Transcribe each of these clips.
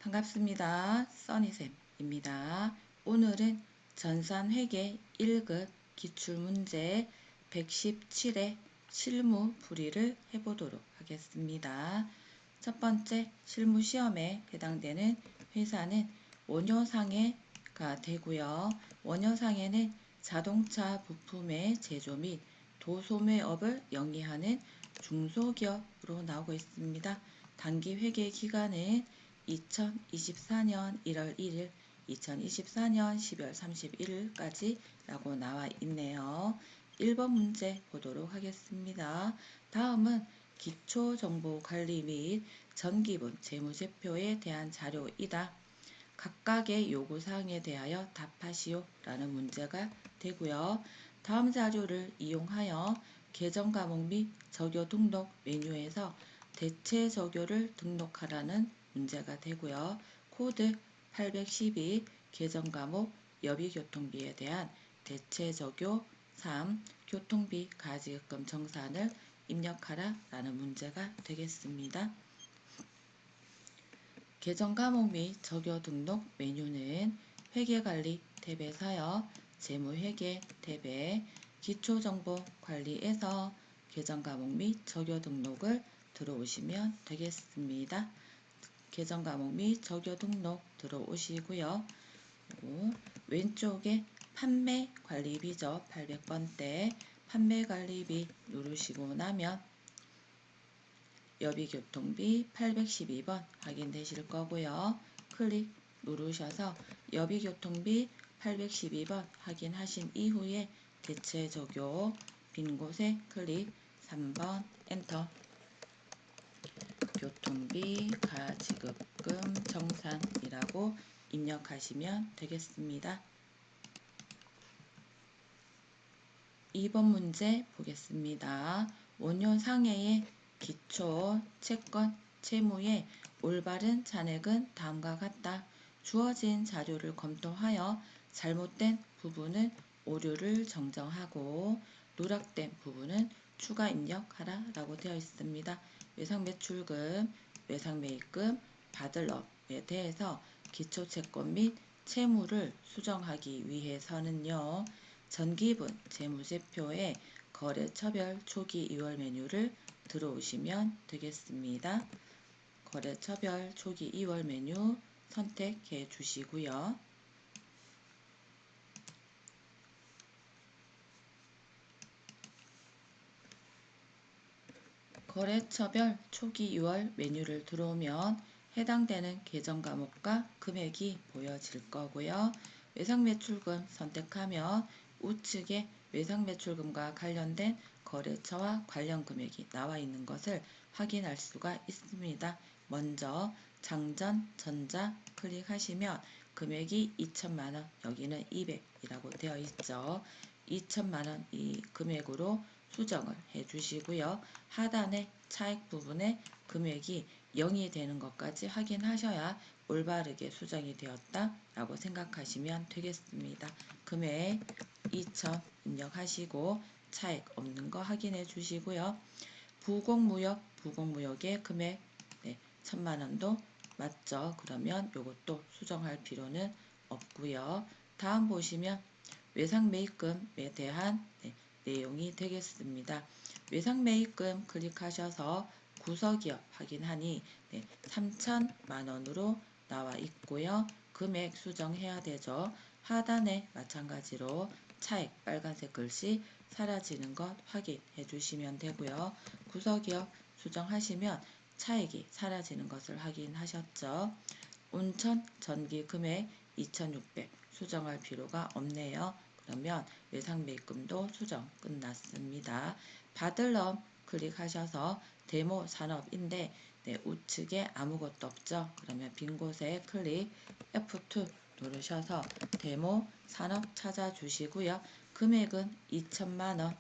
반갑습니다. 써니쌤입니다. 오늘은 전산회계 1급 기출문제 117의 실무 풀이를 해보도록 하겠습니다. 첫 번째 실무시험에 해당되는 회사는 원효상해가 되고요. 원효상해는 자동차 부품의 제조 및 도소매업을 영위하는 중소기업으로 나오고 있습니다. 단기 회계 기간은 2024년 1월 1일, 2024년 12월 31일까지 라고 나와 있네요. 1번 문제 보도록 하겠습니다. 다음은 기초정보관리 및 전기분 재무제표에 대한 자료이다. 각각의 요구사항에 대하여 답하시오 라는 문제가 되고요. 다음 자료를 이용하여 계정과목 및 적요 등록 메뉴에서 대체 적요를 등록하라는 문제가 되고요. 코드 812 계정과목 여비교통비에 대한 대체 적요 3 교통비 가지급금 정산을 입력하라 라는 문제가 되겠습니다. 계정과목 및 적요 등록 메뉴는 회계관리 탭에서요. 재무회계 탭에 기초정보관리에서 계정과목 및 적요 등록을 들어오시면 되겠습니다. 계정과목 및 적요 등록 들어오시고요. 왼쪽에 판매관리비죠. 800번대 판매관리비 누르시고 나면 여비교통비 812번 확인되실 거고요. 클릭 누르셔서 여비교통비 812번 확인하신 이후에 대체 적요 빈 곳에 클릭 3번 엔터 교통비 가지급금 정산이라고 입력하시면 되겠습니다. 2번 문제 보겠습니다. 원효상해의 기초 채권 채무의 올바른 잔액은 다음과 같다. 주어진 자료를 검토하여 잘못된 부분은 오류를 정정하고 누락된 부분은 추가 입력하라 라고 되어 있습니다. 외상매출금, 외상매입금, 받을업에 대해서 기초채권 및 채무를 수정하기 위해서는요. 전기분 재무제표에 거래처별 초기 2월 메뉴를 들어오시면 되겠습니다. 거래처별 초기 2월 메뉴 선택해 주시고요. 거래처별 초기 2월 메뉴를 들어오면 해당되는 계정 과목과 금액이 보여질 거고요. 외상매출금 선택하면 우측에 외상매출금과 관련된 거래처와 관련 금액이 나와 있는 것을 확인할 수가 있습니다. 먼저 장전 전자 클릭하시면 금액이 2천만원, 여기는 200이라고 되어 있죠. 2천만원 이 금액으로 수정을 해주시고요. 하단의 차액 부분에 금액이 0이 되는 것까지 확인하셔야 올바르게 수정이 되었다 라고 생각하시면 되겠습니다. 금액 2천 입력하시고 차액 없는 거 확인해 주시고요. 부공무역의 금액 1,000만원도 맞죠? 그러면 이것도 수정할 필요는 없고요. 다음 보시면 외상매입금에 대한 내용이 되겠습니다. 외상매입금 클릭하셔서 구석기업 확인하니 3천만원으로 나와 있고요. 금액 수정해야 되죠. 하단에 마찬가지로 차액 빨간색 글씨 사라지는 것 확인해 주시면 되고요. 구석기업 수정하시면 차액이 사라지는 것을 확인하셨죠. 온천 전기 금액 2,600 수정할 필요가 없네요. 그러면 외상매입금도 수정 끝났습니다. 받을업 클릭하셔서 데모 산업인데 우측에 아무것도 없죠. 그러면 빈 곳에 클릭 F2 누르셔서 데모 산업 찾아주시고요. 금액은 2천만원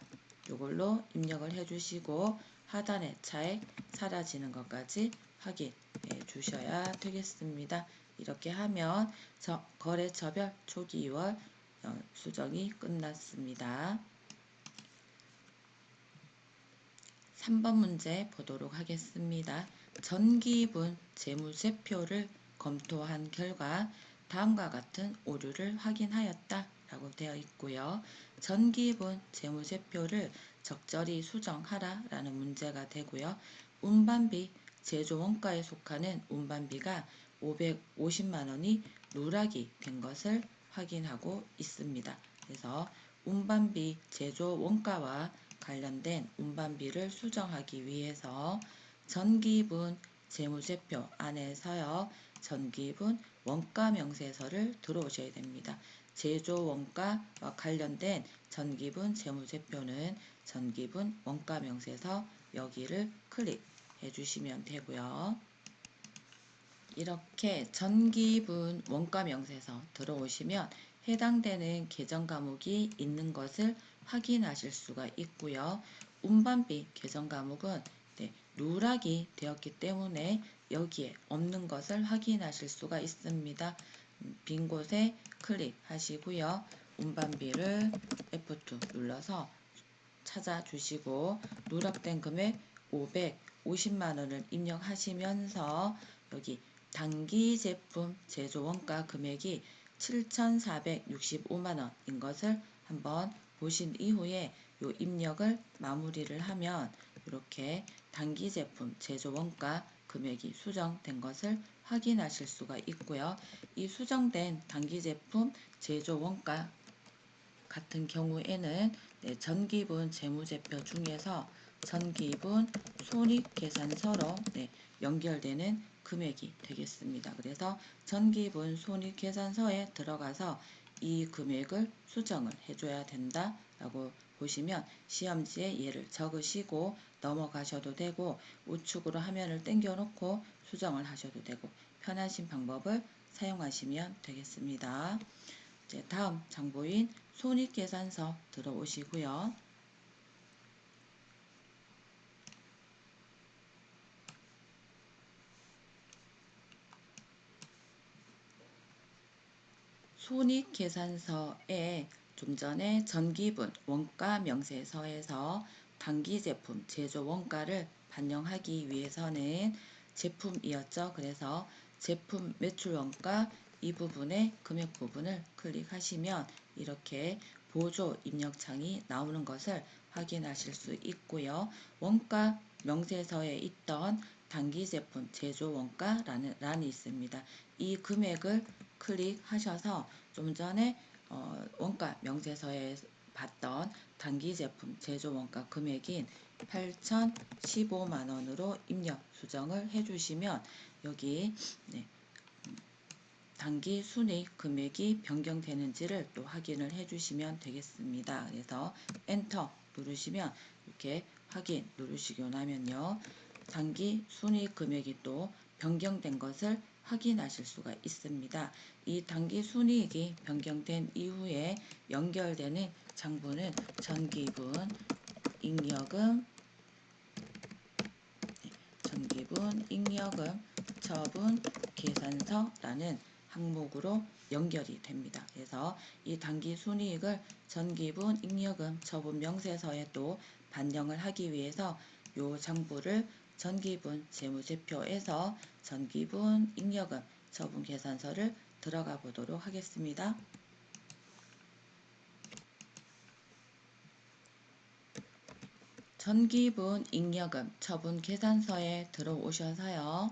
이걸로 입력을 해주시고 하단의 차액 사라지는 것까지 확인해 주셔야 되겠습니다. 이렇게 하면 거래처별 초기 2월 수정이 끝났습니다. 3번 문제 보도록 하겠습니다. 전기분 재무제표를 검토한 결과 다음과 같은 오류를 확인하였다 라고 되어 있고요. 전기분 재무제표를 적절히 수정하라 라는 문제가 되고요. 운반비 제조원가에 속하는 운반비가 550만원이 누락이 된 것을 확인하고 있습니다. 그래서 운반비 제조원가와 관련된 운반비를 수정하기 위해서 전기분 재무제표 안에서요. 전기분 원가명세서를 들어오셔야 됩니다. 제조원가와 관련된 전기분 재무제표는 전기분 원가명세서 여기를 클릭해 주시면 되고요. 이렇게 전기분 원가명세서 들어오시면 해당되는 계정 과목이 있는 것을 확인하실 수가 있고요. 운반비 계정 과목은 누락이 되었기 때문에 여기에 없는 것을 확인하실 수가 있습니다. 빈 곳에 클릭하시고요. 운반비를 F2 눌러서 찾아주시고 누락된 금액 550만원을 입력하시면서 여기 단기 제품 제조 원가 금액이 7,465만원인 것을 한번 보신 이후에 요 입력을 마무리를 하면 이렇게 단기 제품 제조 원가 금액이 수정된 것을 확인하실 수가 있고요. 이 수정된 단기 제품 제조 원가 같은 경우에는 전기분 재무제표 중에서 전기분 손익계산서로 연결되는 금액이 되겠습니다. 그래서 전기분 손익계산서에 들어가서 이 금액을 수정을 해줘야 된다라고 보시면 시험지에 얘를 적으시고 넘어가셔도 되고 우측으로 화면을 당겨 놓고 수정을 하셔도 되고 편하신 방법을 사용하시면 되겠습니다. 이제 다음 장부인 손익계산서 들어오시고요. 손익계산서에 좀 전에 전기분 원가명세서에서 단기제품 제조 원가를 반영하기 위해서는 제품이었죠. 그래서 제품 매출원가 이 부분의 금액 부분을 클릭하시면 이렇게 보조 입력창이 나오는 것을 확인하실 수 있고요. 원가 명세서에 있던 단기제품 제조 원가라는 란이 있습니다. 이 금액을 클릭하셔서 좀 전에 원가 명세서에 봤던 단기 제품 제조 원가 금액인 8,015만원으로 입력 수정을 해주시면 여기 단기 순이익 금액이 변경되는지를 또 확인을 해주시면 되겠습니다. 그래서 엔터 누르시면 이렇게 확인 누르시고 나면요. 단기 순이익 금액이 또 변경된 것을 확인하실 수가 있습니다. 이 단기 순이익이 변경된 이후에 연결되는 장부는 전기분, 잉여금, 처분, 계산서라는 항목으로 연결이 됩니다. 그래서 이 단기 순이익을 전기분, 잉여금, 처분 명세서에 또 반영을 하기 위해서 요 장부를 전기분 재무제표에서 전기분, 잉여금, 처분 계산서를 들어가 보도록 하겠습니다. 전기분, 잉여금, 처분 계산서에 들어오셔서요.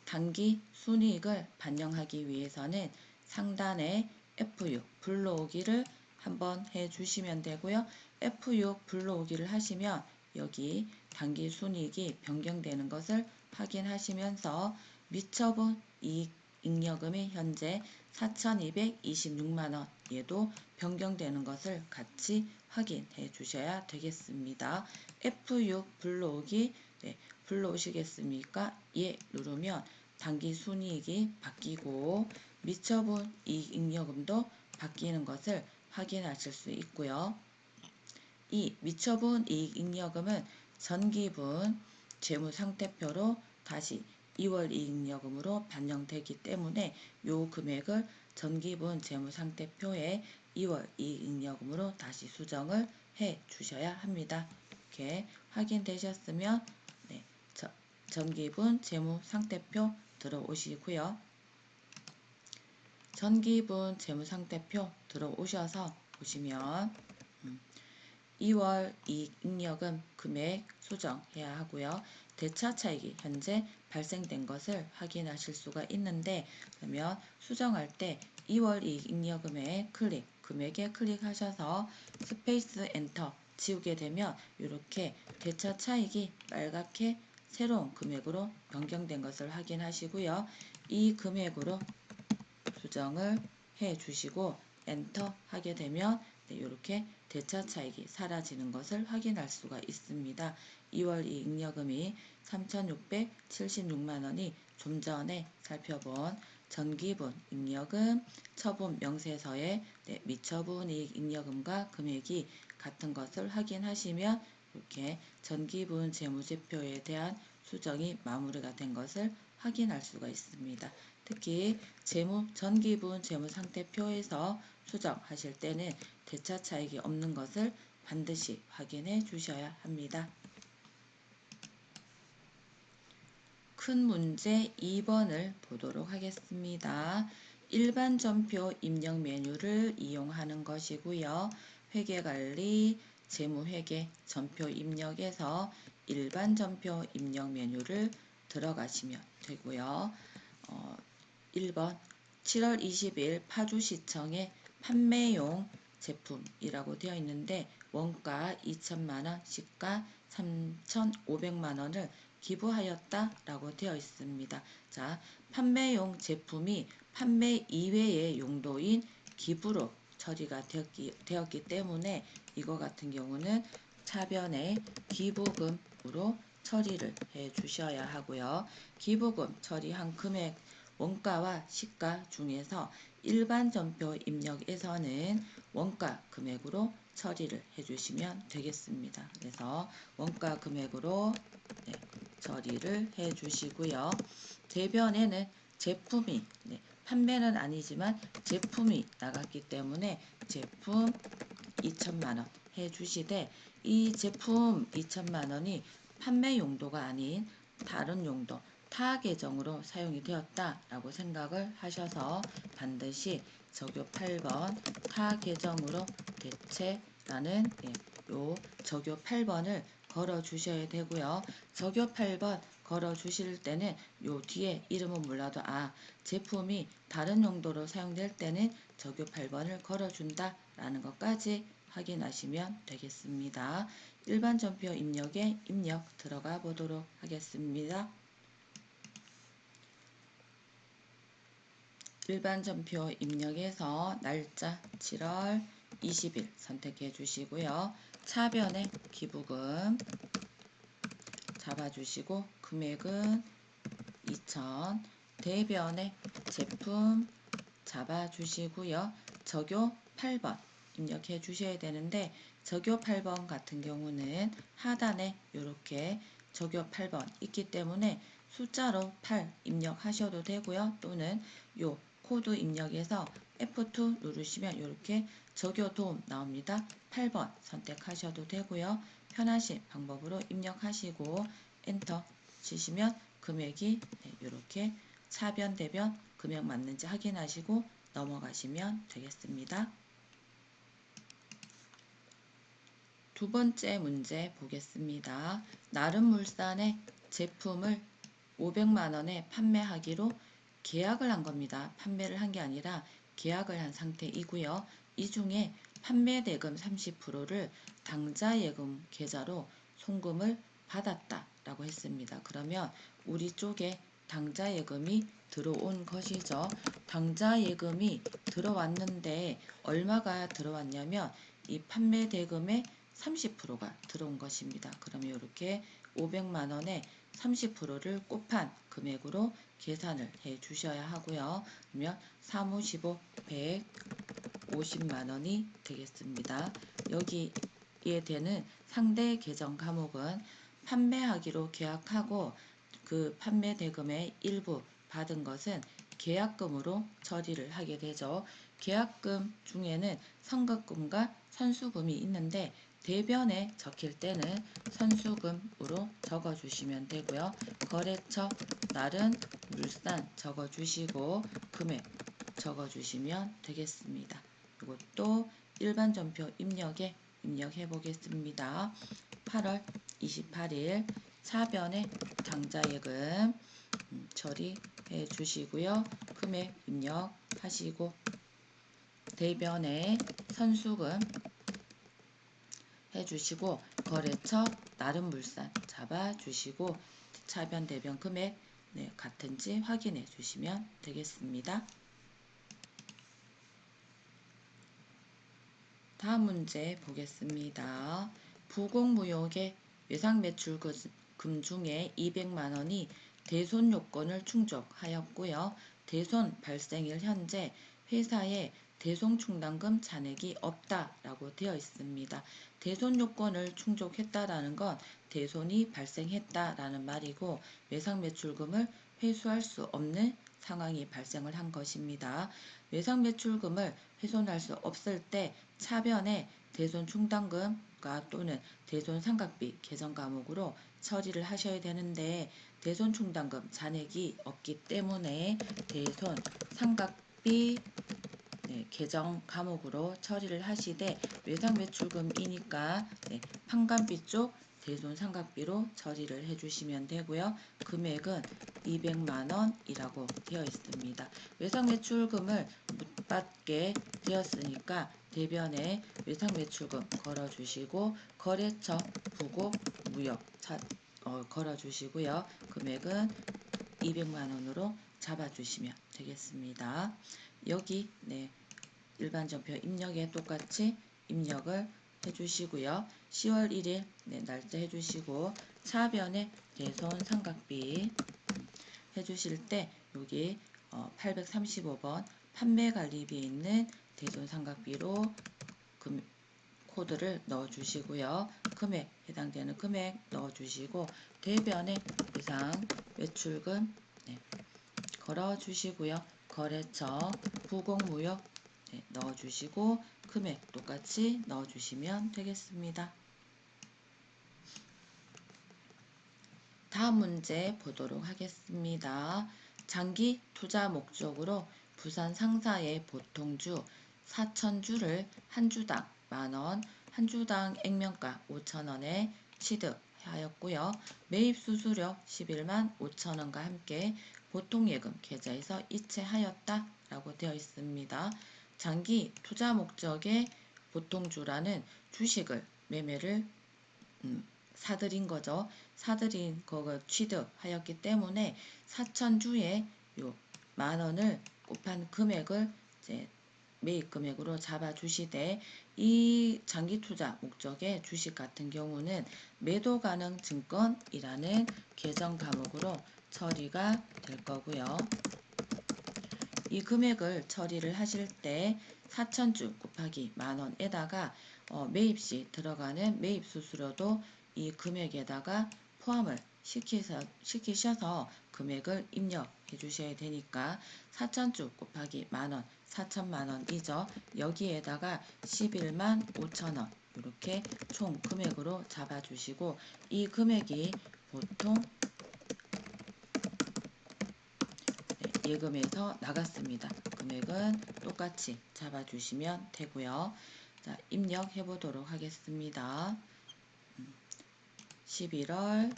단기 순이익을 반영하기 위해서는 상단에 F6 불러오기를 한번 해주시면 되고요. F6 불러오기를 하시면 여기 단기 순이익이 변경되는 것을 확인하시면서 미처분 이익 잉여금이 현재 4,226만원 얘도 변경되는 것을 같이 확인해 주셔야 되겠습니다. F6 불러오기 불러오시겠습니까? 예 누르면 단기 순이익이 바뀌고 미처분 이익 잉여금도 바뀌는 것을 확인하실 수 있고요. 이 미처분 이익 잉여금은 전기분 재무상태표로 다시 2월 이익잉여금으로 반영되기 때문에 이 금액을 전기분 재무상태표에 2월 이익잉여금으로 다시 수정을 해 주셔야 합니다. 이렇게 확인되셨으면 전기분 재무상태표 들어오시고요. 전기분 재무상태표 들어오셔서 보시면 2월 이익잉여금 금액 수정해야 하고요. 대차 차익이 현재 발생된 것을 확인하실 수가 있는데, 그러면 수정할 때 2월 이익잉여금에 금액에 클릭하셔서 스페이스 엔터 지우게 되면 이렇게 대차 차익이 빨갛게 새로운 금액으로 변경된 것을 확인하시고요. 이 금액으로 수정을 해 주시고 엔터 하게 되면 이렇게 대차 차익이 사라지는 것을 확인할 수가 있습니다. 2월 이익여금이 3,676만 원이 좀 전에 살펴본 전기분 잉여금 처분 명세서에 미처분 이익 잉여금과 금액이 같은 것을 확인하시면 이렇게 전기분 재무제표에 대한 수정이 마무리가 된 것을 확인할 수가 있습니다. 특히 전기분 재무상태표에서 수정하실 때는 대차 차익이 없는 것을 반드시 확인해 주셔야 합니다. 큰 문제 2번을 보도록 하겠습니다. 일반 전표 입력 메뉴를 이용하는 것이고요. 회계관리, 재무회계, 전표 입력에서 일반 전표 입력 메뉴를 들어가시면 되고요. 1번 7월 20일 파주시청에 판매용 제품이라고 되어 있는데 원가 2천만원, 시가 3,500만원을 기부하였다라고 되어 있습니다. 자, 판매용 제품이 판매 이외의 용도인 기부로 처리가 되었기 때문에 이거 같은 경우는 차변에 기부금으로 처리를 해 주셔야 하고요. 기부금 처리한 금액 원가와 시가 중에서 일반 전표 입력에서는 원가 금액으로 처리를 해주시면 되겠습니다. 그래서 원가 금액으로 처리를 해주시고요. 대변에는 제품이 판매는 아니지만 제품이 나갔기 때문에 제품 2천만원 해주시되 이 제품 2천만원이 판매 용도가 아닌 다른 용도 타 계정으로 사용이 되었다라고 생각을 하셔서 반드시 적요 8번 타 계정으로 대체라는 요 적요 8번을 걸어 주셔야 되고요. 적요 8번 걸어 주실 때는 요 뒤에 이름은 몰라도 제품이 다른 용도로 사용될 때는 적요 8번을 걸어 준다 라는 것까지 확인하시면 되겠습니다. 일반 전표 입력에 입력 들어가 보도록 하겠습니다. 일반 전표 입력에서 날짜 7월 20일 선택해 주시고요. 차변에 기부금 잡아주시고 금액은 2,000, 대변에 제품 잡아주시고요. 적요 8번 입력해 주셔야 되는데 적요 8번 같은 경우는 하단에 이렇게 적요 8번 있기 때문에 숫자로 8 입력하셔도 되고요. 또는 요 코드 입력해서 F2 누르시면 이렇게 적요 도움 나옵니다. 8번 선택하셔도 되고요. 편하신 방법으로 입력하시고 엔터 치시면 금액이 이렇게 차변 대변 금액 맞는지 확인하시고 넘어가시면 되겠습니다. 두 번째 문제 보겠습니다. 나름물산의 제품을 500만원에 판매하기로 계약을 한 겁니다. 판매를 한 게 아니라 계약을 한 상태이고요. 이 중에 판매 대금 30%를 당좌예금 계좌로 송금을 받았다 라고 했습니다. 그러면 우리 쪽에 당좌예금이 들어온 것이죠. 당좌예금이 들어왔는데 얼마가 들어왔냐면 이 판매 대금의 30%가 들어온 것입니다. 그러면 이렇게 500만원에 30%를 곱한 금액으로 계산을 해 주셔야 하고요. 그러면 355 150만원이 되겠습니다. 여기에 되는 상대 계정 과목은 판매하기로 계약하고 그 판매 대금의 일부 받은 것은 계약금으로 처리를 하게 되죠. 계약금 중에는 선급금과 선수금이 있는데 대변에 적힐 때는 선수금으로 적어주시면 되고요. 거래처 날은 물산 적어주시고 금액 적어주시면 되겠습니다. 이것도 일반 전표 입력에 입력해 보겠습니다. 8월 28일 차변에 당좌예금 처리해 주시고요. 금액 입력하시고 대변에 선수금 해주시고 거래처 나름물산 잡아주시고 차변 대변 금액 같은지 확인해 주시면 되겠습니다. 다음 문제 보겠습니다. 부공무역의 외상매출금 중에 200만원이 대손 요건을 충족하였고요. 대손 발생일 현재 회사에 대손충당금 잔액이 없다라고 되어 있습니다. 대손 요건을 충족했다라는 건 대손이 발생했다라는 말이고 외상매출금을 회수할 수 없는 상황이 발생을 한 것입니다. 외상매출금을 훼손할 수 없을 때 차변에 대손충당금과 또는 대손상각비 개정 과목으로 처리를 하셔야 되는데 대손충당금 잔액이 없기 때문에 대손상각비 개정 과목으로 처리를 하시되 외상매출금이니까 판관비 쪽 대손상각비로 처리를 해주시면 되고요. 금액은 200만원이라고 되어 있습니다. 외상매출금을 못 받게 되었으니까 대변에 외상매출금 걸어주시고 거래처 부고무역 걸어주시고요. 금액은 200만원으로 잡아주시면 되겠습니다. 여기 일반 전표 입력에 똑같이 입력을 해주시고요. 10월 1일 날짜 해주시고 차변에 대손상각비 해주실 때 여기 835번 판매관리비에 있는 대손상각비로 코드를 넣어주시고요. 금액 해당되는 금액 넣어주시고 대변에 외상매출금 걸어주시고요. 거래처 부공무역 넣어주시고 금액 똑같이 넣어주시면 되겠습니다. 다음 문제 보도록 하겠습니다. 장기 투자 목적으로 부산 상사의 보통주 4,000주를 한 주당 만원, 한 주당 액면가 5,000원에 취득하였고요. 매입 수수료 11만 5천원과 함께 보통예금 계좌에서 이체하였다 라고 되어 있습니다. 장기 투자 목적의 보통주라는 주식을 매매를 사들인 거죠. 사들인 거가 취득하였기 때문에 4,000주에 요 만원을 곱한 금액을 이제 매입 금액으로 잡아주시되 이 장기 투자 목적의 주식 같은 경우는 매도 가능 증권이라는 계정 과목으로 처리가 될 거고요. 이 금액을 처리를 하실 때 4,000주 곱하기 만원에다가 매입 시 들어가는 매입 수수료도 이 금액에다가 포함을 시키셔서 금액을 입력해 주셔야 되니까 4,000주 곱하기 만원 4천만원이죠. 여기에다가 11만 5천원 이렇게 총 금액으로 잡아주시고 이 금액이 보통 예금에서 나갔습니다. 금액은 똑같이 잡아주시면 되고요. 자, 입력해 보도록 하겠습니다. 11월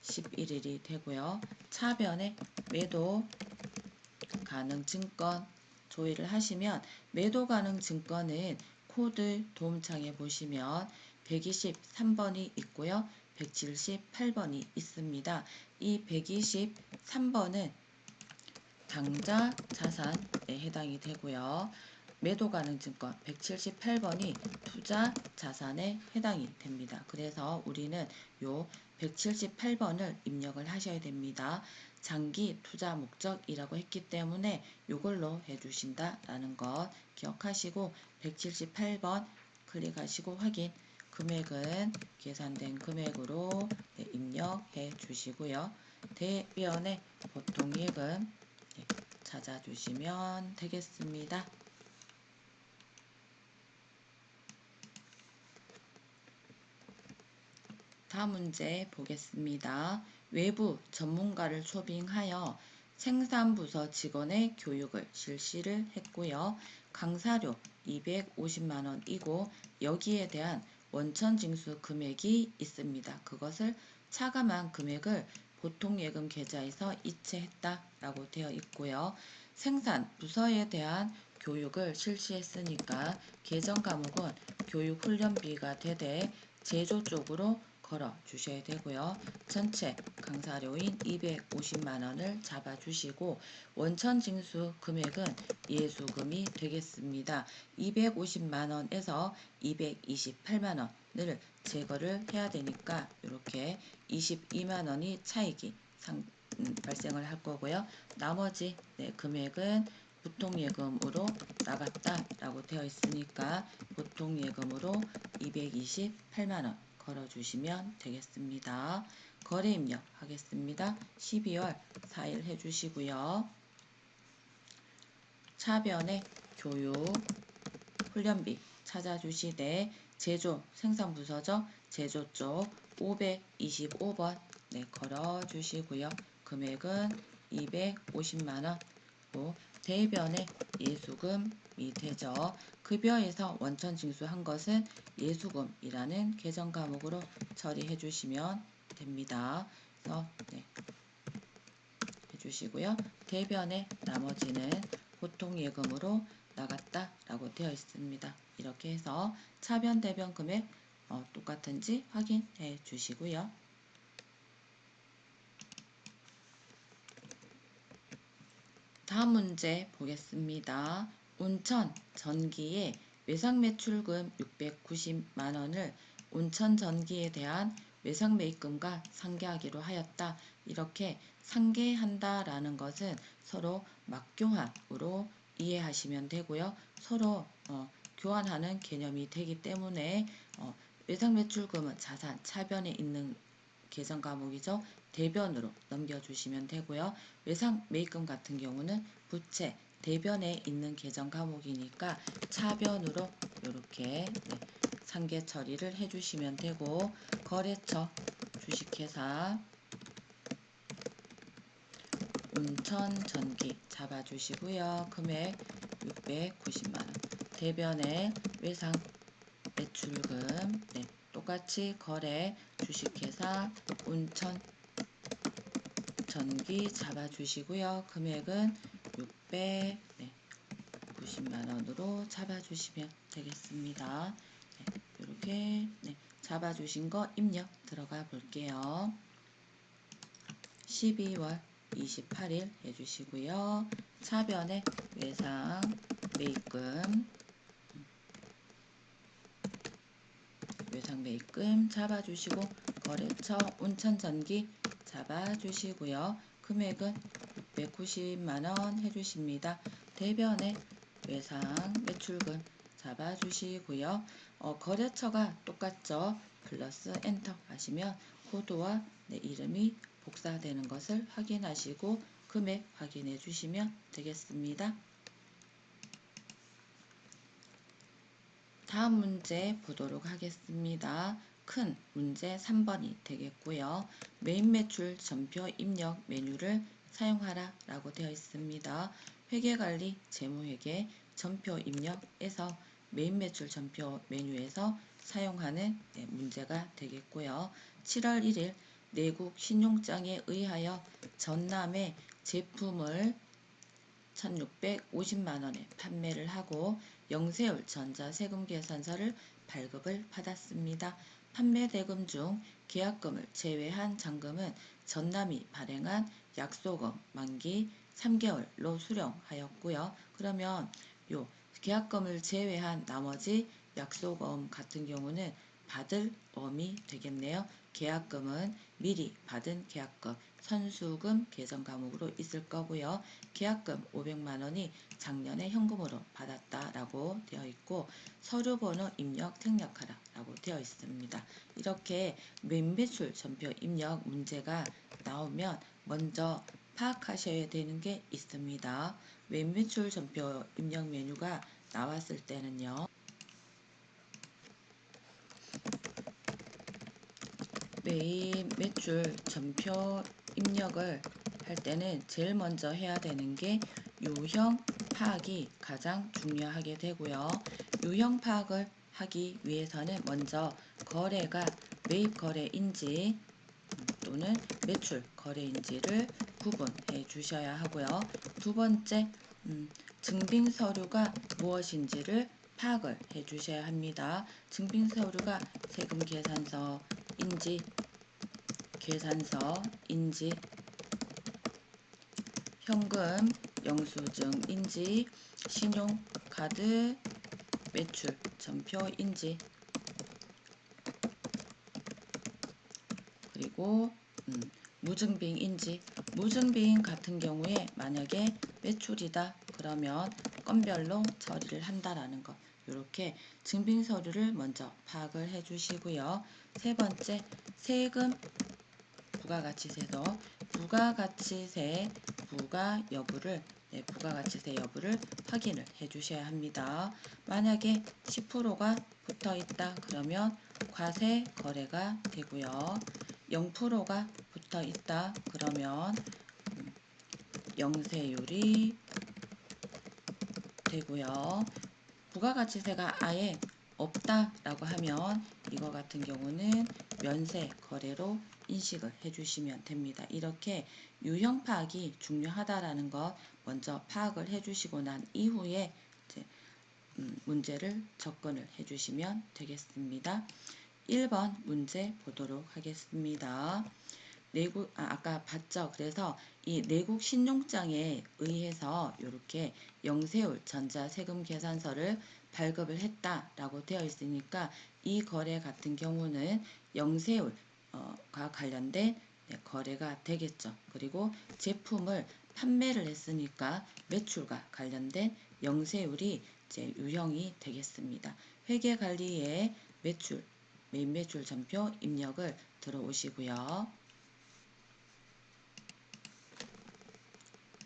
11일이 되고요. 차변에 매도 가능 증권 조회를 하시면 매도 가능 증권은 코드 도움창에 보시면 123번이 있고요. 178번이 있습니다. 이 123번은 당좌 자산에 해당이 되고요. 매도 가능 증권 178번이 투자 자산에 해당이 됩니다. 그래서 우리는 요 178번을 입력을 하셔야 됩니다. 장기 투자 목적이라고 했기 때문에 이걸로 해주신다라는 것 기억하시고 178번 클릭하시고 확인 금액은 계산된 금액으로 입력해 주시고요. 대변에 보통예금 찾아주시면 되겠습니다. 다음 문제 보겠습니다. 외부 전문가를 초빙하여 생산부서 직원의 교육을 실시를 했고요. 강사료 250만 원이고 여기에 대한 원천징수 금액이 있습니다. 그것을 차감한 금액을 보통예금 계좌에서 이체했다라고 되어 있고요. 생산부서에 대한 교육을 실시했으니까 계정 과목은 교육훈련비가 되되 제조 쪽으로 걸어 주셔야 되고요. 전체 강사료인 250만 원을 잡아 주시고 원천 징수 금액은 예수금이 되겠습니다. 250만 원에서 228만 원을 제거를 해야 되니까 이렇게 22만 원이 차익이 발생을 할 거고요. 나머지 금액은 보통예금으로 나갔다라고 되어 있으니까 보통예금으로 228만 원 걸어주시면 되겠습니다. 거래 입력 하겠습니다. 12월 4일 해주시고요. 차변에 교육 훈련비 찾아주시되 제조 생산부서죠. 제조 쪽 525번 걸어주시고요. 금액은 250만 원. 대변의 예수금이 되죠. 급여에서 원천 징수한 것은 예수금이라는 계정 과목으로 처리해 주시면 됩니다. 그래서 해주시고요. 대변의 나머지는 보통예금으로 나갔다라고 되어 있습니다. 이렇게 해서 차변 대변 금액 똑같은지 확인해 주시고요. 다음 문제 보겠습니다. 온천 전기의 외상매출금 690만 원을 온천 전기에 대한 외상매입금과 상계하기로 하였다. 이렇게 상계한다라는 것은 서로 맞교환으로 이해하시면 되고요. 서로 교환하는 개념이 되기 때문에 외상매출금은 자산 차변에 있는 계정 과목이죠. 대변으로 넘겨주시면 되고요. 외상 매입금 같은 경우는 부채 대변에 있는 계정 과목이니까 차변으로 이렇게 상계 처리를 해주시면 되고 거래처 주식회사 온천전기 잡아주시고요. 금액 690만 원. 대변에 외상 매출금 똑같이 거래 주식회사 온천전기 잡아주시고요. 금액은 690만 원으로 잡아주시면 되겠습니다. 이렇게 잡아주신 거 입력 들어가 볼게요. 12월 28일 해주시고요. 차변에 외상 매입금 외상매입금 잡아주시고 거래처 온천전기 잡아주시고요. 금액은 690만원 해주십니다. 대변에 외상 매출금 잡아주시고요. 거래처가 똑같죠. 플러스 엔터 하시면 코드와 내 이름이 복사되는 것을 확인하시고 금액 확인해 주시면 되겠습니다. 다음 문제 보도록 하겠습니다. 큰 문제 3번이 되겠고요. 메인 매출 전표 입력 메뉴를 사용하라 라고 되어 있습니다. 회계관리 재무회계 전표 입력에서 메인 매출 전표 메뉴에서 사용하는 문제가 되겠고요. 7월 1일 내국 신용장에 의하여 전남의 제품을 1,650만원에 판매를 하고 영세율 전자세금 계산서를 발급을 받았습니다. 판매 대금 중 계약금을 제외한 잔금은 전남이 발행한 약소금 만기 3개월로 수령하였고요. 그러면 요 계약금을 제외한 나머지 약소금 같은 경우는 받을 어음이 되겠네요. 계약금은 미리 받은 계약금, 선수금 계정 과목으로 있을 거고요. 계약금 500만 원이 작년에 현금으로 받았다라고 되어 있고 서류번호 입력 생략하라 라고 되어 있습니다. 이렇게 매매출 전표 입력 문제가 나오면 먼저 파악하셔야 되는 게 있습니다. 매매출 전표 입력 메뉴가 나왔을 때는요. 매입 매출 전표 입력을 할 때는 제일 먼저 해야 되는 게 유형 파악이 가장 중요하게 되고요. 유형 파악을 하기 위해서는 먼저 거래가 매입 거래인지 또는 매출 거래인지를 구분해 주셔야 하고요. 두 번째, 증빙 서류가 무엇인지를 파악을 해 주셔야 합니다. 증빙 서류가 세금 계산서인지, 현금 영수증인지, 신용카드 매출 전표인지, 그리고 무증빙인지, 무증빙 같은 경우에 만약에 매출이다 그러면 건별로 처리를 한다라는 것, 이렇게 증빙 서류를 먼저 파악을 해 주시고요. 세 번째, 세금 부가가치세도 부가가치세 부가가치세 여부를 확인을 해 주셔야 합니다. 만약에 10%가 붙어 있다 그러면 과세 거래가 되고요. 0%가 붙어 있다 그러면 영세율이 되고요. 부가가치세가 아예 없다라고 하면 이거 같은 경우는 면세 거래로 인식을 해주시면 됩니다. 이렇게 유형 파악이 중요하다라는 것 먼저 파악을 해주시고 난 이후에 이제 문제를 접근을 해주시면 되겠습니다. 1번 문제 보도록 하겠습니다. 아까 봤죠? 그래서 이 내국 신용장에 의해서 이렇게 영세율 전자세금 계산서를 발급을 했다라고 되어 있으니까 이 거래 같은 경우는 영세율과 관련된 거래가 되겠죠. 그리고 제품을 판매를 했으니까 매출과 관련된 영세율이 이제 유형이 되겠습니다. 회계관리에 매입 매출 전표 입력을 들어오시고요.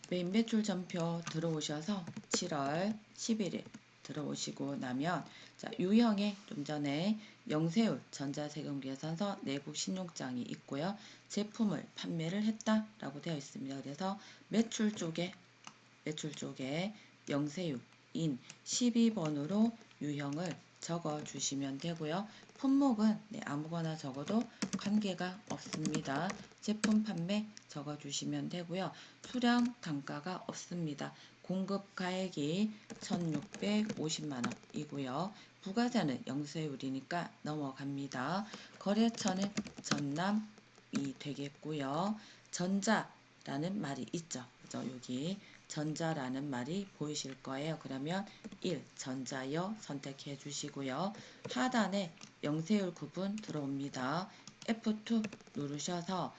매입 매출 전표 들어오셔서 7월 11일 들어오시고 나면 자, 유형에 좀 전에 영세율 전자세금 계산서 내국 신용장이 있고요. 제품을 판매를 했다라고 되어 있습니다. 그래서 매출 쪽에 영세율인 12번으로 유형을 적어 주시면 되고요. 품목은 아무거나 적어도 관계가 없습니다. 제품 판매 적어 주시면 되고요. 수량 단가가 없습니다. 공급 가액이 1,650만원이고요. 부가세는 영세율이니까 넘어갑니다. 거래처는 전남이 되겠고요. 전자라는 말이 있죠. 그죠? 여기 전자라는 말이 보이실 거예요. 그러면 1. 전자여 선택해 주시고요. 하단에 영세율 구분 들어옵니다. F2 누르셔서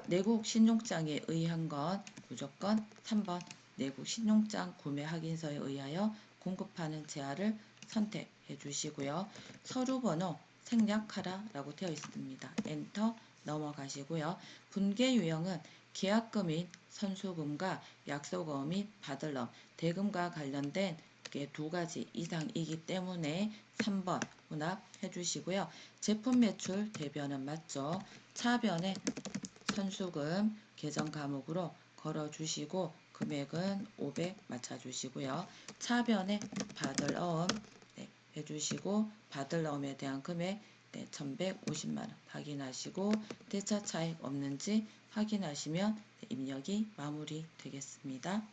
내국 신용장에 의한 건 무조건 3번 내국 신용장 구매 확인서에 의하여 공급하는 제한을 선택해 주시고요. 서류 번호 생략하라 라고 되어 있습니다. 엔터 넘어가시고요. 분계 유형은 계약금인 선수금과 약소금 및 받을럼, 대금과 관련된 게 두 가지 이상이기 때문에 3번 혼합해 주시고요. 제품 매출 대변은 맞죠? 차변에 선수금 계정 과목으로 걸어 주시고 금액은 500 맞춰 주시고요. 차변에 받을어음 해주시고 받을어음에 대한 금액 1,150만원 확인하시고 대차 차익 없는지 확인하시면 입력이 마무리 되겠습니다.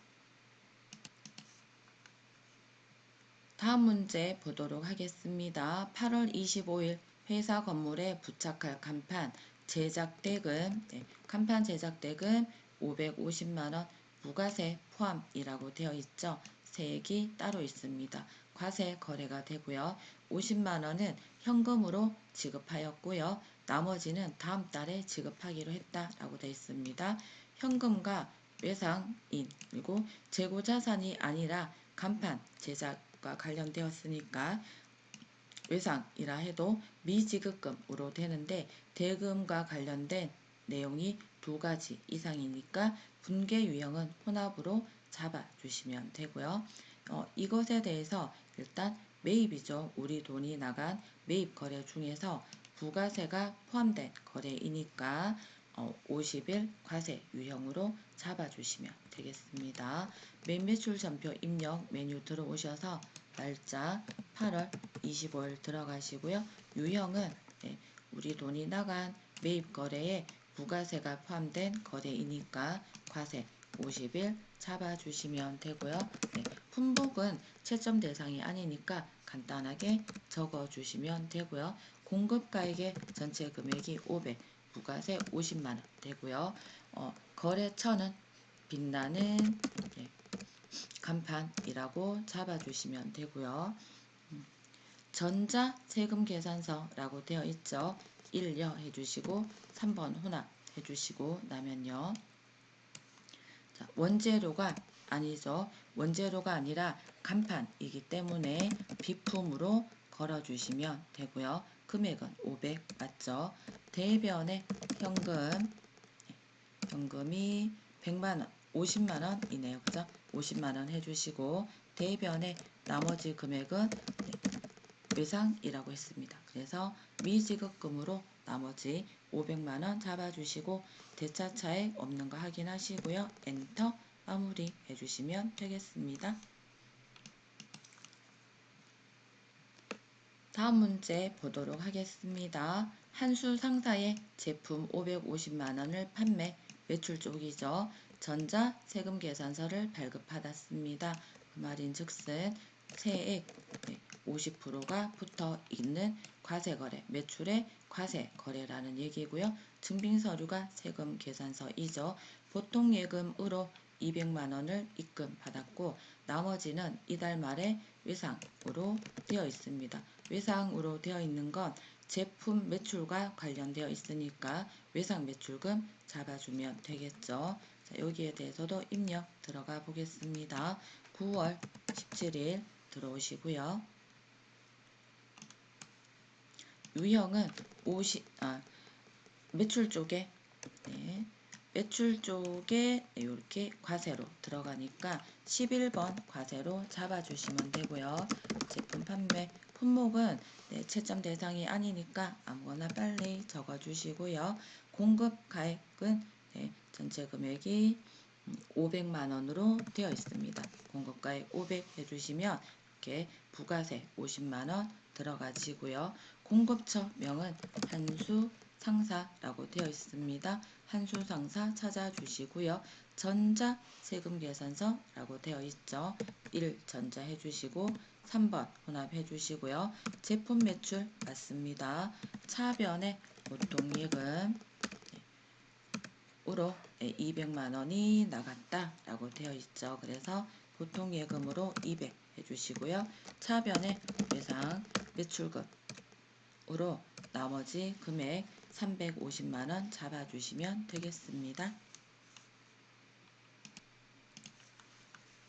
다음 문제 보도록 하겠습니다. 8월 25일 회사 건물에 부착할 간판 제작대금, 간판 제작대금 550만원 무과세 포함이라고 되어 있죠. 세액이 따로 있습니다. 과세 거래가 되고요. 50만원은 현금으로 지급하였고요. 나머지는 다음 달에 지급하기로 했다라고 되어 있습니다. 현금과 외상인 그리고 재고자산이 아니라 간판 제작과 관련되었으니까 외상이라 해도 미지급금으로 되는데 대금과 관련된 내용이 두 가지 이상이니까 분계 유형은 혼합으로 잡아주시면 되고요. 이것에 대해서 일단 매입이죠. 우리 돈이 나간 매입 거래 중에서 부가세가 포함된 거래이니까 50일 과세 유형으로 잡아주시면 되겠습니다. 매매출 전표 입력 메뉴 들어오셔서 날짜 8월 25일 들어가시고요. 유형은 우리 돈이 나간 매입 거래에 부가세가 포함된 거래이니까 과세 50일 잡아주시면 되고요. 품목은 채점 대상이 아니니까 간단하게 적어주시면 되고요. 공급가액의 전체 금액이 500, 부가세 50만원 되고요. 거래처는 빛나는 간판이라고 잡아주시면 되고요. 전자 세금 계산서라고 되어 있죠. 1여 해주시고 3번 혼합 해주시고 나면요. 자, 원재료가 아니죠. 원재료가 아니라 간판이기 때문에 비품으로 걸어주시면 되고요. 금액은 500 맞죠? 대변의 현금이 100만원, 50만원이네요. 그죠? 50만원 해주시고 대변의 나머지 금액은 외상이라고 했습니다. 그래서 미지급금으로 나머지 500만원 잡아주시고 대차차액 없는 거 확인하시고요. 엔터 마무리 해주시면 되겠습니다. 다음 문제 보도록 하겠습니다. 한수 상사의 제품 550만원을 판매, 매출 쪽이죠. 전자 세금 계산서를 발급받았습니다. 그 말인즉슨 세액 50%가 붙어 있는 과세거래, 매출의 과세거래라는 얘기고요. 증빙서류가 세금 계산서이죠. 보통 예금으로 200만원을 입금받았고 나머지는 이달 말에 외상으로 되어 있습니다. 외상으로 되어 있는 건 제품 매출과 관련되어 있으니까 외상 매출금 잡아주면 되겠죠. 자, 여기에 대해서도 입력 들어가 보겠습니다. 9월 17일 들어오시고요. 유형은 매출 쪽에 매출 쪽에 이렇게 과세로 들어가니까 11번 과세로 잡아주시면 되고요. 제품 판매 품목은 채점 대상이 아니니까 아무거나 빨리 적어주시고요. 공급 가액은 전체 금액이 500만원으로 되어 있습니다. 공급가액 500 해주시면 이렇게 부가세 50만원 들어가지고요. 공급처 명은 한수상사라고 되어 있습니다. 한수상사 찾아주시고요. 전자 세금 계산서라고 되어 있죠. 1 전자 해주시고 3번 혼합해 주시고요. 제품 매출 맞습니다. 차변에 보통예금 으로 200만원이 나갔다라고 되어 있죠. 그래서 보통예금으로 200 해주시고요. 차변에 외상 매출금으로 나머지 금액 350만원 잡아주시면 되겠습니다.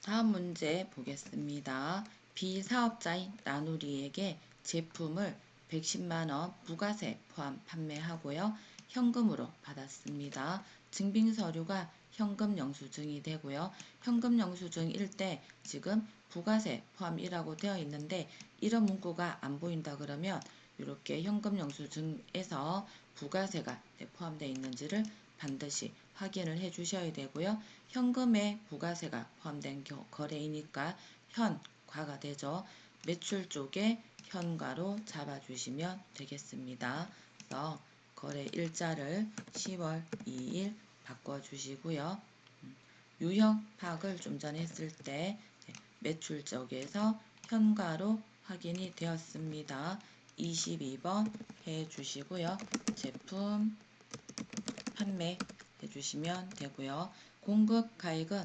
다음 문제 보겠습니다. 비사업자인 나누리에게 제품을 110만원 부가세 포함 판매하고요. 현금으로 받았습니다. 증빙서류가 현금 영수증이 되고요. 현금 영수증일 때 지금 부가세 포함이라고 되어 있는데 이런 문구가 안 보인다 그러면 이렇게 현금 영수증에서 부가세가 포함되어 있는지를 반드시 확인을 해 주셔야 되고요. 현금에 부가세가 포함된 거래이니까 현과가 되죠. 매출 쪽에 현과로 잡아주시면 되겠습니다. 그래서 거래 일자를 10월 2일 바꿔주시고요. 유형 파악을 좀 전에 했을 때 매출 쪽에서 현과로 확인이 되었습니다. 22번 해주시고요. 제품 판매 해주시면 되고요. 공급 가액은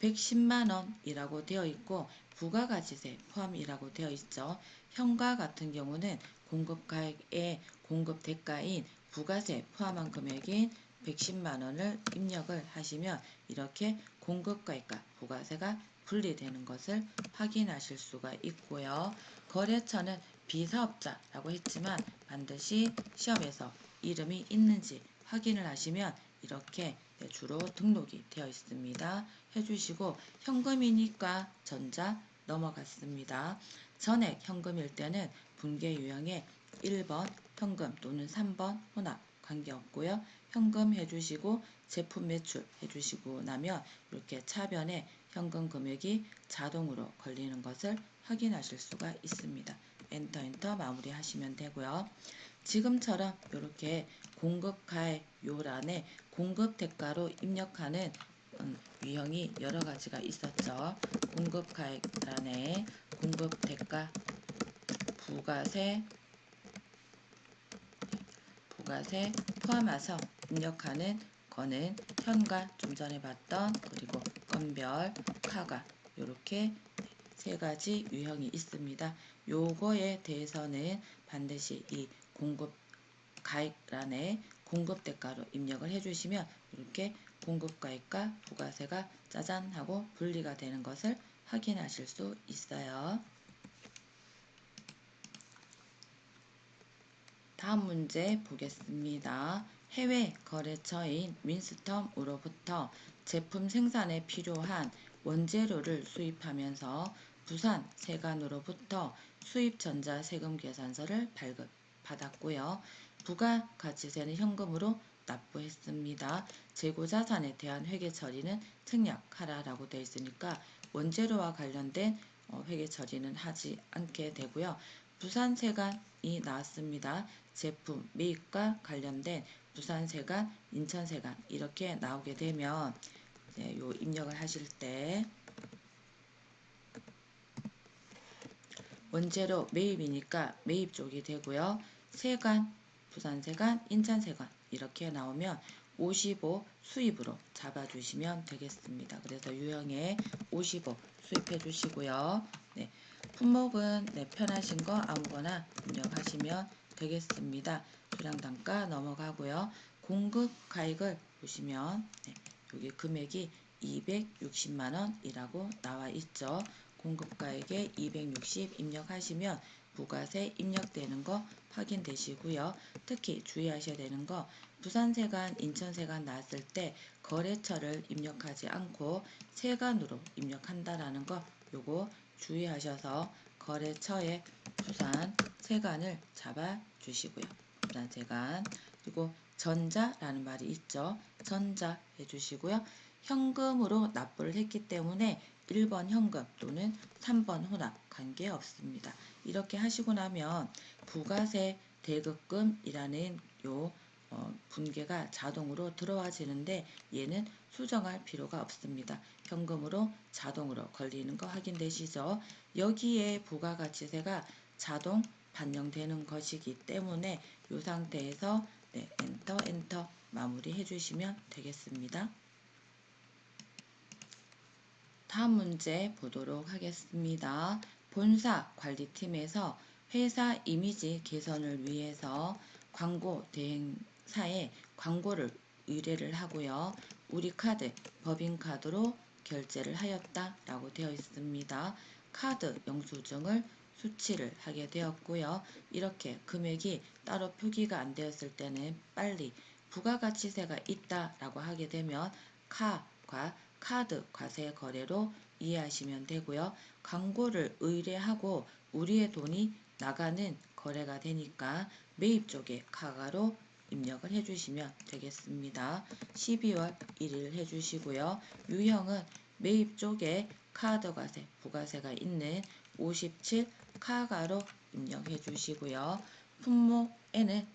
110만원이라고 되어 있고 부가가치세 포함이라고 되어 있죠. 현과 같은 경우는 공급 가액의 공급 대가인 부가세 포함한 금액인 110만원을 입력을 하시면 이렇게 공급가액과 부가세가 분리되는 것을 확인하실 수가 있고요. 거래처는 비사업자라고 했지만 반드시 시험에서 이름이 있는지 확인을 하시면 이렇게 주로 등록이 되어 있습니다. 해주시고 현금이니까 전자 넘어갔습니다. 전액 현금일 때는 분계 유형에 1번 현금 또는 3번 혼합 관계없고요. 현금 해주시고 제품 매출 해주시고 나면 이렇게 차변에 현금 금액이 자동으로 걸리는 것을 확인하실 수가 있습니다. 엔터 마무리 하시면 되고요. 지금처럼 이렇게 공급가액 요란에 공급 대가로 입력하는 유형이 여러 가지가 있었죠. 공급가액란에 공급 대가 부가세 포함해서 입력하는 거는 현가 좀 전에 봤던 그리고 건별, 카가 이렇게 세 가지 유형이 있습니다. 요거에 대해서는 반드시 이 공급 가액란에 공급 대가로 입력을 해주시면 이렇게 공급 가액과 부가세가 짜잔 하고 분리가 되는 것을 확인하실 수 있어요. 다음 문제 보겠습니다. 해외 거래처인 윈스텀으로부터 제품 생산에 필요한 원재료를 수입하면서 부산 세관으로부터 수입 전자 세금 계산서를 발급받았고요. 부가가치세는 현금으로 납부했습니다. 재고자산에 대한 회계 처리는 생략하라라고 되어 있으니까 원재료와 관련된 회계 처리는 하지 않게 되고요. 부산세관이 나왔습니다. 제품 매입과 관련된 부산세관, 인천세관 이렇게 나오게 되면 이제 요 입력을 하실 때 원재료 매입이니까 매입 쪽이 되고요. 세관, 부산세관, 인천세관 이렇게 나오면 55 수입으로 잡아주시면 되겠습니다. 그래서 유형에 55 수입해 주시고요. 네, 품목은 편하신 거 아무거나 입력하시면 되겠습니다. 수량 단가 넘어가고요. 공급 가액을 보시면 여기 금액이 260만원이라고 나와 있죠. 공급가액에 260 입력하시면 부가세 입력되는 거 확인되시고요. 특히 주의하셔야 되는 거 부산세관, 인천세관 나왔을 때 거래처를 입력하지 않고 세관으로 입력한다라는 거 요거 주의하셔서 거래처에 부산세관을 잡아 주시고요. 부산세관 그리고 전자라는 말이 있죠. 전자 해주시고요. 현금으로 납부를 했기 때문에 1번 현금 또는 3번 혼합 관계없습니다. 이렇게 하시고 나면 부가세 대급금이라는 요 분계가 자동으로 들어와지는데 얘는 수정할 필요가 없습니다. 현금으로 자동으로 걸리는 거 확인되시죠? 여기에 부가가치세가 자동 반영되는 것이기 때문에 이 상태에서 엔터 마무리 해주시면 되겠습니다. 다음 문제 보도록 하겠습니다. 본사 관리팀에서 회사 이미지 개선을 위해서 광고 대행사에 광고를 의뢰를 하고요. 우리카드, 법인카드로 결제를 하였다라고 되어 있습니다. 카드 영수증을 수취를 하게 되었고요. 이렇게 금액이 따로 표기가 안 되었을 때는 빨리 부가가치세가 있다라고 하게 되면 카과 카드 과세 거래로 이해하시면 되고요. 광고를 의뢰하고 우리의 돈이 나가는 거래가 되니까 매입 쪽에 카가로 입력을 해주시면 되겠습니다. 12월 1일 해주시고요. 유형은 매입 쪽에 카드 과세, 부가세가 있는 57 카가로 입력해 주시고요. 품목에는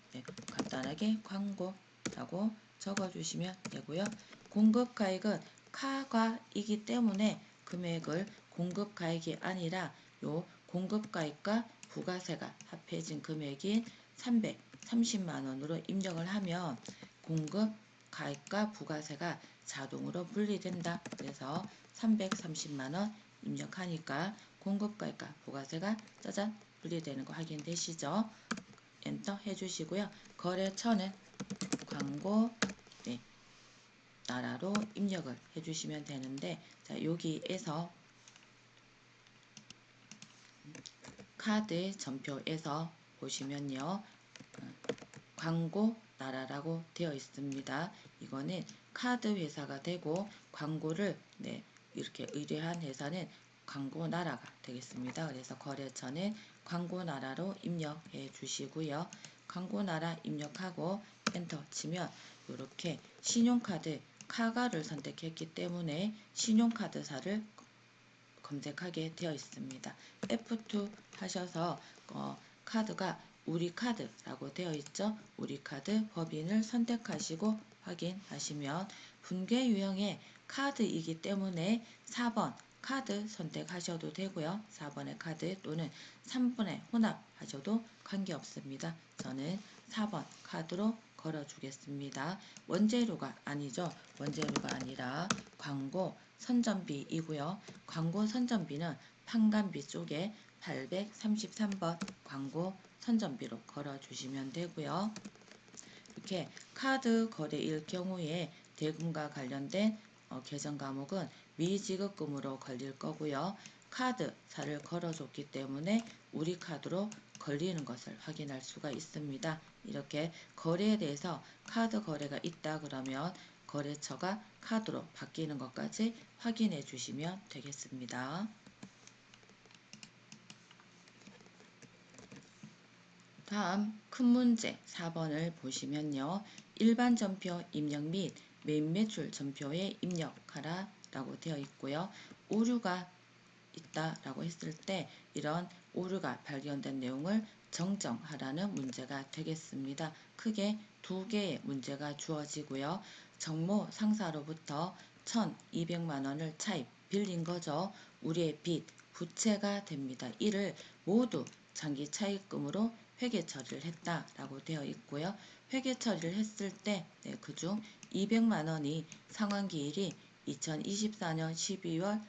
간단하게 광고라고 적어주시면 되고요. 공급가액은 카과이기 때문에 금액을 공급가액이 아니라 요 공급가액과 부가세가 합해진 금액인 330만원으로 입력을 하면 공급가액과 부가세가 자동으로 분리된다. 그래서 330만원 입력하니까 공급가액과 부가세가 짜잔 분리되는 거 확인되시죠? 엔터 해주시고요. 거래처는 광고 나라로 입력을 해주시면 되는데 자 여기에서 카드 전표에서 보시면요. 광고 나라라고 되어 있습니다. 이거는 카드 회사가 되고 광고를 이렇게 의뢰한 회사는 광고 나라가 되겠습니다. 그래서 거래처는 광고 나라로 입력해 주시고요. 광고나라 입력하고 엔터 치면 이렇게 신용카드 카가를 선택했기 때문에 신용카드사를 검색하게 되어 있습니다. F2 하셔서 카드가 우리카드라고 되어 있죠. 우리카드 법인을 선택하시고 확인하시면 분괴 유형의 카드이기 때문에 4번 카드 선택하셔도 되고요. 4번의 카드 또는 3번의 혼합하셔도 관계없습니다. 저는 4번 카드로 걸어주겠습니다. 원재료가 아니죠. 원재료가 아니라 광고 선전비이고요. 광고 선전비는 판관비 쪽에 833번 광고 선전비로 걸어주시면 되고요. 이렇게 카드 거래일 경우에 대금과 관련된 계정 과목은 미지급금으로 걸릴 거고요. 카드사를 걸어줬기 때문에 우리 카드로 걸리는 것을 확인할 수가 있습니다. 이렇게 거래에 대해서 카드 거래가 있다 그러면 거래처가 카드로 바뀌는 것까지 확인해 주시면 되겠습니다. 다음 큰 문제 4번을 보시면요. 일반 전표 입력 및 메인 매출 전표에 입력하라 라고 되어 있고요. 오류가 있다 라고 했을 때 이런 오류가 발견된 내용을 정정하라는 문제가 되겠습니다. 크게 두 개의 문제가 주어지고요. 정모 상사로부터 1,200만 원을 차입 빌린 거죠. 우리의 빚 부채가 됩니다. 이를 모두 장기 차입금으로 회계 처리를 했다라고 되어 있고요. 회계 처리를 했을 때 그중 200만 원이 상환기일이 2024년 12월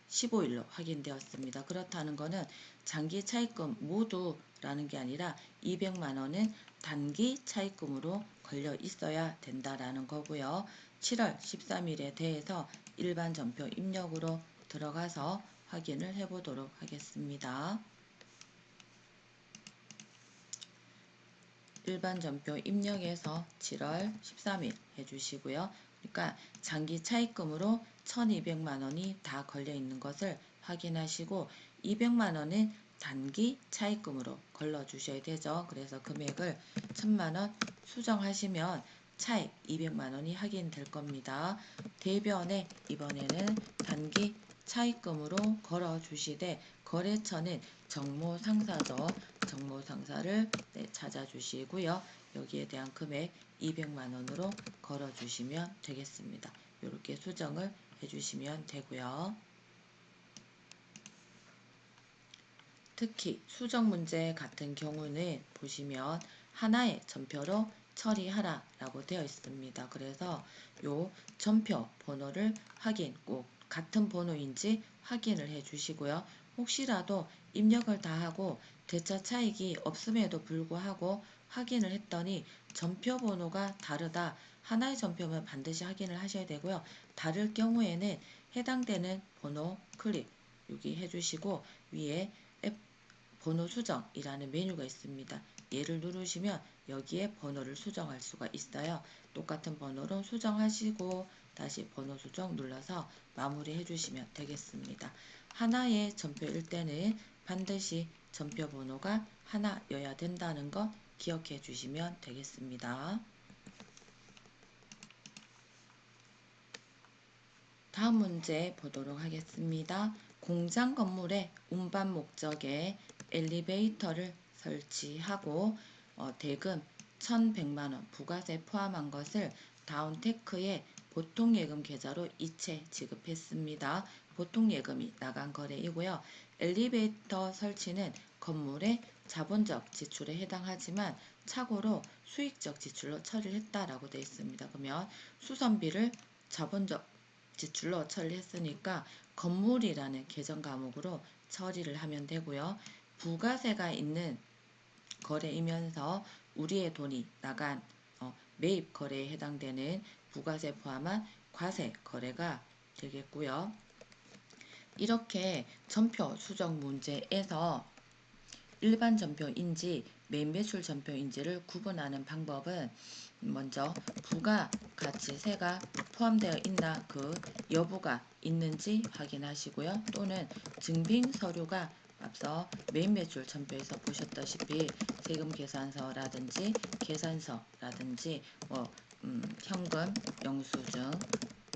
15일로 확인되었습니다. 그렇다는 것은 장기 차입금 모두라는 게 아니라 200만 원은 단기 차입금으로 걸려 있어야 된다라는 거고요. 7월 13일에 대해서 일반 전표 입력으로 들어가서 확인을 해보도록 하겠습니다. 일반 전표 입력에서 7월 13일 해주시고요. 그러니까 장기 차입금으로 1,200만 원이 다 걸려 있는 것을 확인하시고 200만 원은 단기 차입금으로 걸러 주셔야 되죠. 그래서 금액을 1,000만 원 수정하시면 차입 200만 원이 확인될 겁니다. 대변에 이번에는 단기 차입금으로 걸어 주시되 거래처는 정모상사죠. 정모상사를 찾아주시고요. 여기에 대한 금액 200만 원으로 걸어주시면 되겠습니다. 이렇게 수정을 해주시면 되고요. 특히 수정 문제 같은 경우는 보시면 하나의 전표로 처리하라 라고 되어 있습니다. 그래서 요 전표 번호를 확인 꼭 같은 번호인지 확인을 해 주시고요. 혹시라도 입력을 다 하고 대차 차익이 없음에도 불구하고 확인을 했더니 전표 번호가 다르다. 하나의 전표면 반드시 확인을 하셔야 되고요. 다를 경우에는 해당되는 번호 클릭 여기 해주시고 위에 번호 수정이라는 메뉴가 있습니다. 얘를 누르시면 여기에 번호를 수정할 수가 있어요. 똑같은 번호로 수정하시고 다시 번호 수정 눌러서 마무리해 주시면 되겠습니다. 하나의 전표일 때는 반드시 전표 번호가 하나여야 된다는 것 기억해 주시면 되겠습니다. 다음 문제 보도록 하겠습니다. 공장 건물의 운반 목적에 엘리베이터를 설치하고 대금 1,100만 원 부가세 포함한 것을 다운테크에 보통예금 계좌로 이체 지급했습니다. 보통예금이 나간 거래이고요. 엘리베이터 설치는 건물의 자본적 지출에 해당하지만 착오로 수익적 지출로 처리를 했다라고 되어 있습니다. 그러면 수선비를 자본적 지출로 처리했으니까 건물이라는 계정 과목으로 처리를 하면 되고요. 부가세가 있는 거래이면서 우리의 돈이 나간 매입 거래에 해당되는 부가세 포함한 과세 거래가 되겠고요. 이렇게 전표 수정 문제에서 일반 전표인지 메인 매출 전표인지를 구분하는 방법은 먼저 부가가치세가 포함되어 있나 그 여부가 있는지 확인하시고요. 또는 증빙 서류가 앞서 메인 매출 전표에서 보셨다시피 세금 계산서라든지 계산서라든지 현금, 영수증,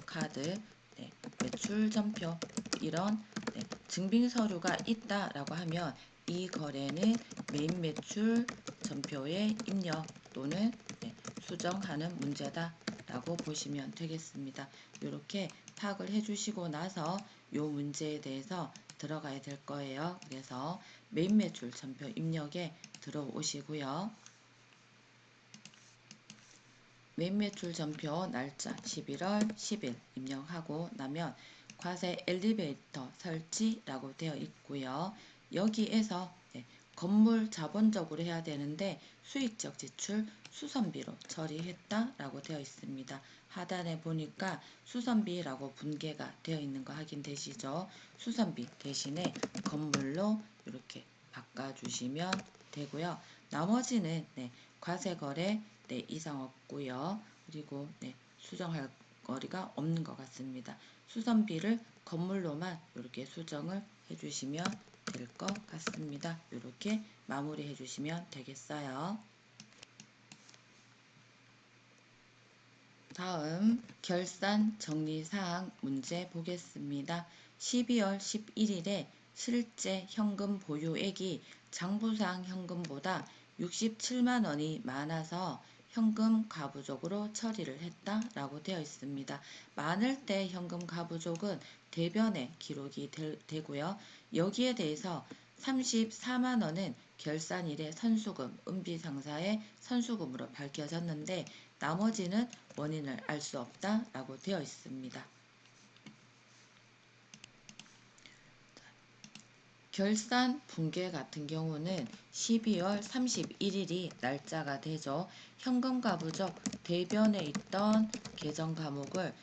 카드, 네, 매출 전표 이런 증빙 서류가 있다라고 하면 이 거래는 메인 매출 전표에 입력 또는 수정하는 문제다라고 보시면 되겠습니다. 이렇게 파악을 해주시고 나서 이 문제에 대해서 들어가야 될 거예요. 그래서 메인 매출 전표 입력에 들어오시고요. 메인 매출 전표 날짜 11월 10일 입력하고 나면 과세 엘리베이터 설치라고 되어 있고요. 여기에서 건물 자본적으로 해야 되는데 수익적 지출 수선비로 처리했다라고 되어 있습니다. 하단에 보니까 수선비라고 분계가 되어 있는 거 확인되시죠? 수선비 대신에 건물로 이렇게 바꿔주시면 되고요. 나머지는 과세거래 이상 없고요. 그리고 수정할 거리가 없는 것 같습니다. 수선비를 건물로만 이렇게 수정을 해주시면 될 것 같습니다. 이렇게 마무리 해주시면 되겠어요. 다음 결산 정리사항 문제 보겠습니다. 12월 11일에 실제 현금 보유액이 장부상 현금보다 67만 원이 많아서 현금 가부족으로 처리를 했다라고 되어 있습니다. 많을 때 현금 가부족은 대변에 기록이 되고요. 여기에 대해서 34만 원은 결산일에 선수금, 은비상사의 선수금으로 밝혀졌는데 나머지는 원인을 알 수 없다라고 되어 있습니다. 결산 분계 같은 경우는 12월 31일이 날짜가 되죠. 현금 가부족 대변에 있던 계정 과목을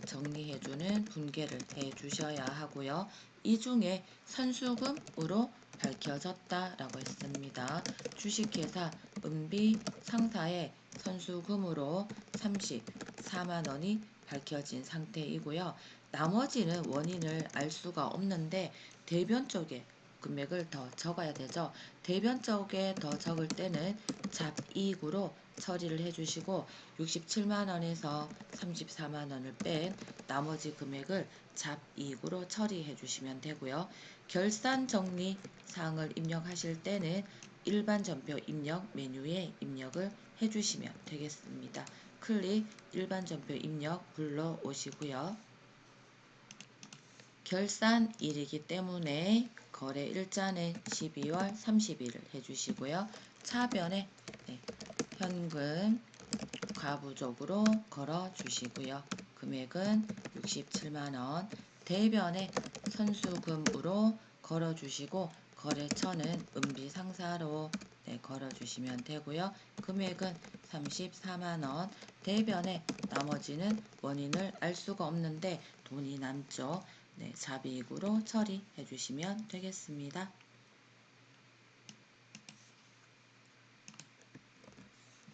정리해주는 분계를 해주셔야 하고요. 이 중에 선수금으로 밝혀졌다라고 했습니다. 주식회사 은비 상사의 선수금으로 34만 원이 밝혀진 상태이고요. 나머지는 원인을 알 수가 없는데 대변 쪽에 금액을 더 적어야 되죠. 대변 쪽에 더 적을 때는 잡이익으로 처리를 해주시고 67만 원에서 34만 원을 뺀 나머지 금액을 잡이익으로 처리해 주시면 되고요. 결산 정리 사항을 입력하실 때는 일반 전표 입력 메뉴에 입력을 해주시면 되겠습니다. 클릭 일반 전표 입력 불러오시고요. 결산일이기 때문에 거래 일자는 12월 30일을 해주시고요. 차변에 현금 과부족으로 걸어주시고요. 금액은 67만원, 대변에 선수금으로 걸어주시고 거래처는 은비상사로 걸어주시면 되고요. 금액은 34만원, 대변에 나머지는 원인을 알 수가 없는데 돈이 남죠. 잡이익으로 처리해 주시면 되겠습니다.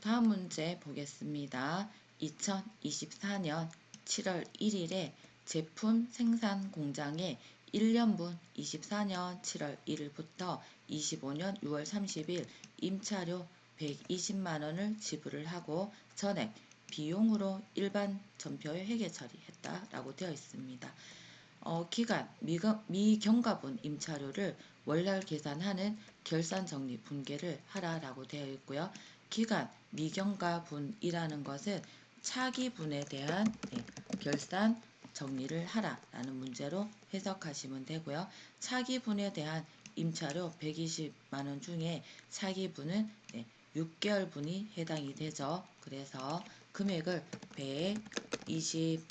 다음 문제 보겠습니다. 2024년 7월 1일에 제품 생산 공장에 1년분 24년 7월 1일부터 25년 6월 30일 임차료 120만 원을 지불을 하고 전액 비용으로 일반 전표에 회계 처리했다라고 되어 있습니다. 기간 미경과분 임차료를 월날 계산하는 결산정리 분계를 하라라고 되어 있고요. 기간 미경과분이라는 것은 차기분에 대한 결산 정리를 하라라는 문제로 해석하시면 되고요. 차기분에 대한 임차료 120만 원 중에 차기분은 6개월분이 해당이 되죠. 그래서 금액을 120만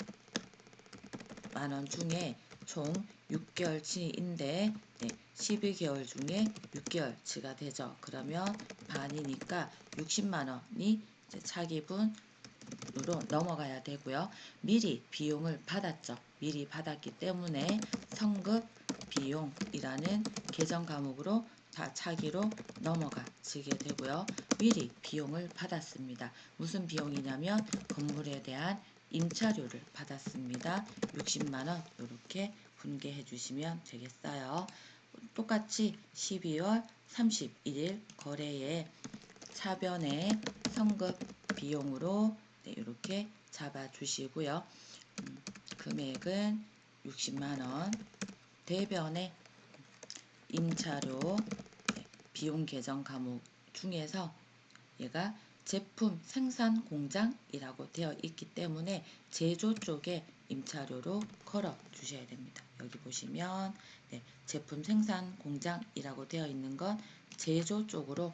원 중에 총 6개월치인데 12개월 중에 6개월치가 되죠. 그러면 반이니까 60만 원이 차기분으로 넘어가야 되고요. 미리 비용을 받았죠. 미리 받았기 때문에 성급 비용이라는 계정 과목으로 다 차기로 넘어가지게 되고요. 미리 비용을 받았습니다. 무슨 비용이냐면 건물에 대한 임차료를 받았습니다. 60만 원 이렇게 분계해 주시면 되겠어요. 똑같이 12월 31일 거래에 차변의 성급 비용으로 이렇게 잡아주시고요. 금액은 60만원, 대변의 임차료 비용 계정 과목 중에서 얘가 제품 생산 공장이라고 되어 있기 때문에 제조 쪽에 임차료로 걸어 주셔야 됩니다. 여기 보시면 제품 생산 공장이라고 되어 있는 건 제조 쪽으로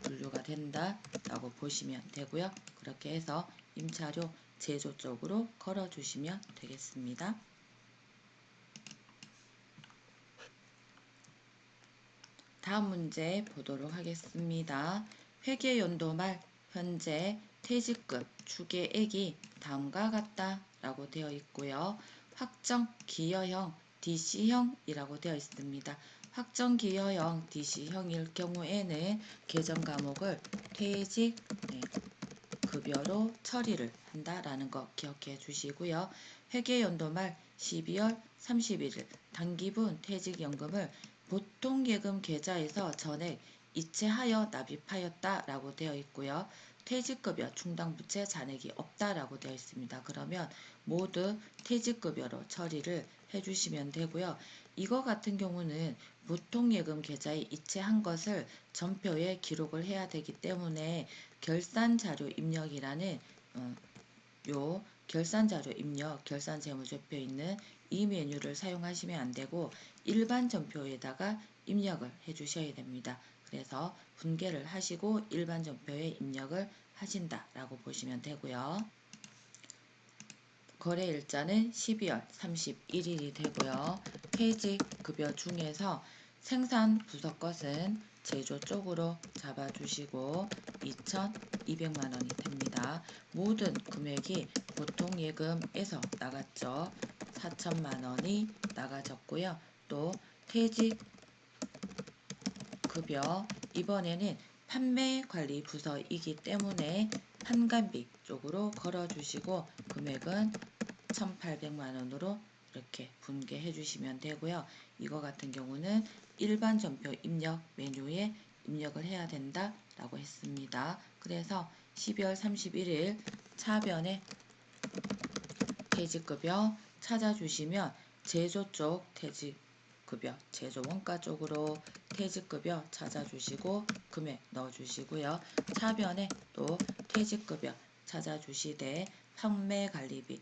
분류가 된다라고 보시면 되고요. 그렇게 해서 임차료 제조 쪽으로 걸어 주시면 되겠습니다. 다음 문제 보도록 하겠습니다. 회계연도 말 현재 퇴직금 추계액이 다음과 같다 라고 되어 있고요. 확정 기여형 DC형이라고 되어 있습니다. 확정 기여형 DC형일 경우에는 계정 과목을 퇴직 급여로 처리를 한다라는 거 기억해 주시고요. 회계연도 말 12월 31일 단기분 퇴직연금을 보통예금 계좌에서 전액 이체하여 납입하였다라고 되어 있고요. 퇴직급여 충당부채 잔액이 없다라고 되어 있습니다. 그러면 모두 퇴직급여로 처리를 해주시면 되고요. 이거 같은 경우는 보통예금 계좌에 이체한 것을 전표에 기록을 해야 되기 때문에 결산자료 입력이라는 요 결산자료 입력, 결산재무제표에 있는 이 메뉴를 사용하시면 안 되고 일반 전표에다가 입력을 해 주셔야 됩니다. 그래서 분개를 하시고 일반 전표에 입력을 하신다라고 보시면 되고요. 거래 일자는 12월 31일이 되고요. 퇴직급여 중에서 생산 부서 것은 제조 쪽으로 잡아주시고 2,200만 원이 됩니다. 모든 금액이 보통 예금에서 나갔죠. 4천만 원이 나가졌고요. 또 퇴직급여 이번에는 판매관리 부서이기 때문에 판관비 쪽으로 걸어주시고 금액은 1,800만 원으로 이렇게 분개해 주시면 되고요. 이거 같은 경우는 일반 전표 입력 메뉴에 입력을 해야 된다라고 했습니다. 그래서 12월 31일 차변에 퇴직급여 찾아주시면 제조 쪽 퇴직급여, 제조 원가 쪽으로 퇴직급여 찾아주시고 금액 넣어주시고요. 차변에 또 퇴직급여 찾아주시되 판매관리비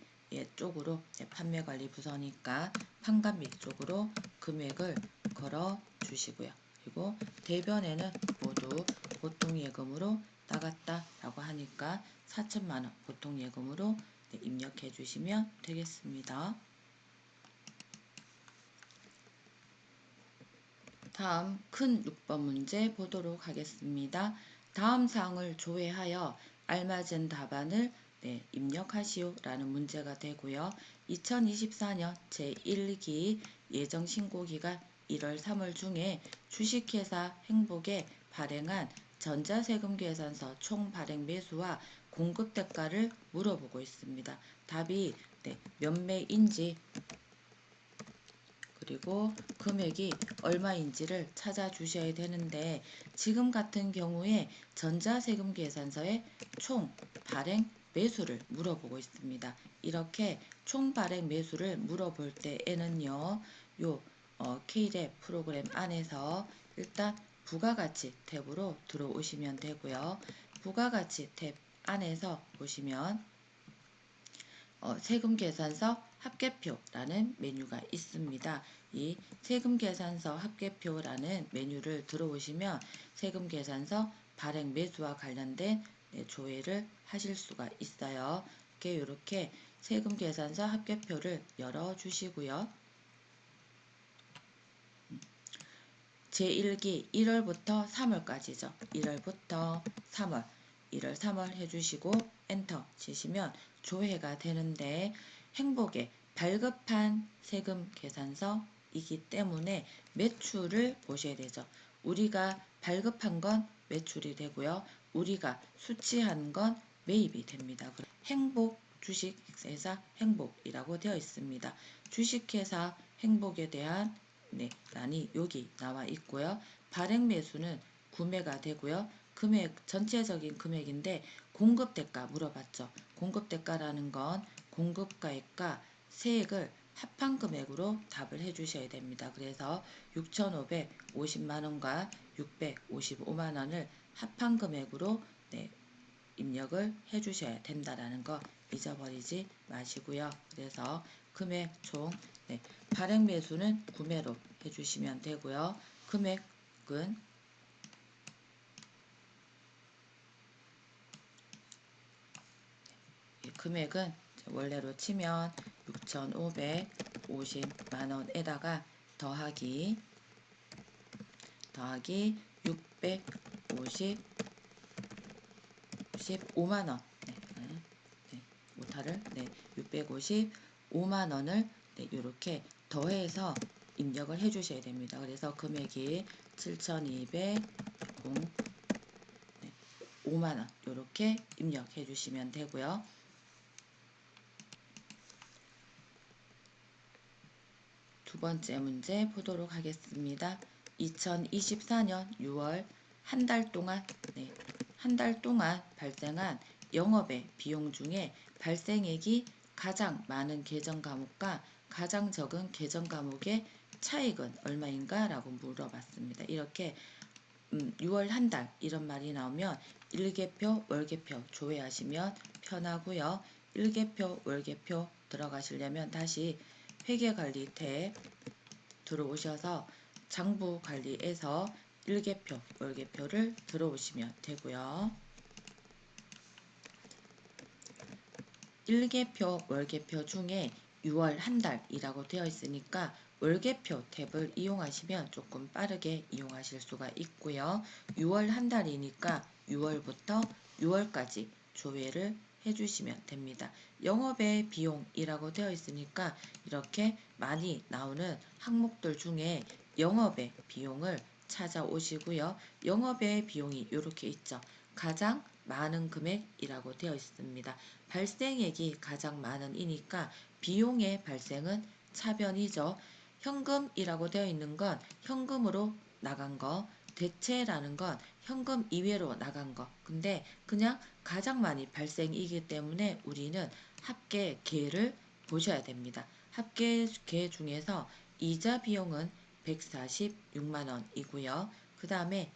쪽으로 판매관리 부서니까 판관비 쪽으로 금액을 걸어 주시고요. 그리고 대변에는 모두 보통예금으로 나갔다라고 하니까 4천만 원 보통예금으로 입력해 주시면 되겠습니다. 다음 큰 6번 문제 보도록 하겠습니다. 다음 사항을 조회하여 알맞은 답안을 입력하시오 라는 문제가 되고요. 2024년 제1기 예정신고기간 1월 3월 중에 주식회사 행복에 발행한 전자세금 계산서 총 발행 매수와 공급 대가를 물어보고 있습니다. 답이 몇 매인지 그리고 금액이 얼마인지를 찾아주셔야 되는데 지금 같은 경우에 전자세금 계산서의 총 발행 매수를 물어보고 있습니다. 이렇게 총 발행 매수를 물어볼 때에는요. 요 K랩 프로그램 안에서 일단 부가가치 탭으로 들어오시면 되고요. 부가가치 탭 안에서 보시면 세금계산서 합계표라는 메뉴가 있습니다. 이 세금계산서 합계표라는 메뉴를 들어오시면 세금계산서 발행 매수와 관련된 조회를 하실 수가 있어요. 이렇게 세금계산서 합계표를 열어주시고요. 제1기 1월부터 3월까지죠. 1월부터 3월, 1월, 3월 해주시고 엔터 치시면 조회가 되는데 행복에 발급한 세금 계산서이기 때문에 매출을 보셔야 되죠. 우리가 발급한 건 매출이 되고요. 우리가 수취한 건 매입이 됩니다. 행복 주식회사 행복이라고 되어 있습니다. 주식회사 행복에 대한 네, 란이 여기 나와 있고요. 발행 매수는 구매가 되고요. 금액, 전체적인 금액인데 공급 대가 물어봤죠. 공급 대가라는 건 공급가액과 세액을 합한 금액으로 답을 해주셔야 됩니다. 그래서 6,550만 원과 655만 원을 합한 금액으로 네, 입력을 해주셔야 된다라는 거 잊어버리지 마시고요. 그래서 금액 총 네, 발행 매수는 구매로 해주시면 되고요. 금액은 원래로 치면 6,550만 원에다가 더하기 655만 원. 오타를 655만 원을 이렇게 더해서 입력을 해주셔야 됩니다. 그래서 금액이 7,205만 원 이렇게 입력해 주시면 되고요. 두 번째 문제 보도록 하겠습니다. 2024년 6월 한 달 동안 발생한 영업의 비용 중에 발생액이 가장 많은 계정 과목과 가장 적은 계정 과목의 차익은 얼마인가? 라고 물어봤습니다. 이렇게 6월 한 달 이런 말이 나오면 일개표, 월개표 조회하시면 편하고요. 일개표, 월개표 들어가시려면 다시 회계관리 탭 들어오셔서 장부관리에서 일개표, 월개표를 들어오시면 되고요. 일개표, 월개표 중에 6월 한 달이라고 되어 있으니까 월개표 탭을 이용하시면 조금 빠르게 이용하실 수가 있고요. 6월 한 달이니까 6월부터 6월까지 조회를 해주시면 됩니다. 영업의 비용이라고 되어 있으니까 이렇게 많이 나오는 항목들 중에 영업의 비용을 찾아오시고요. 영업의 비용이 이렇게 있죠. 가장 많은 금액이라고 되어 있습니다. 발생액이 가장 많은 이니까 비용의 발생은 차변이죠. 현금이라고 되어 있는 건 현금으로 나간 거, 대체라는 건 현금 이외로 나간 거. 근데 그냥 가장 많이 발생이기 때문에 우리는 합계계를 보셔야 됩니다. 합계계 중에서 이자 비용은 146만 원이고요. 그 다음에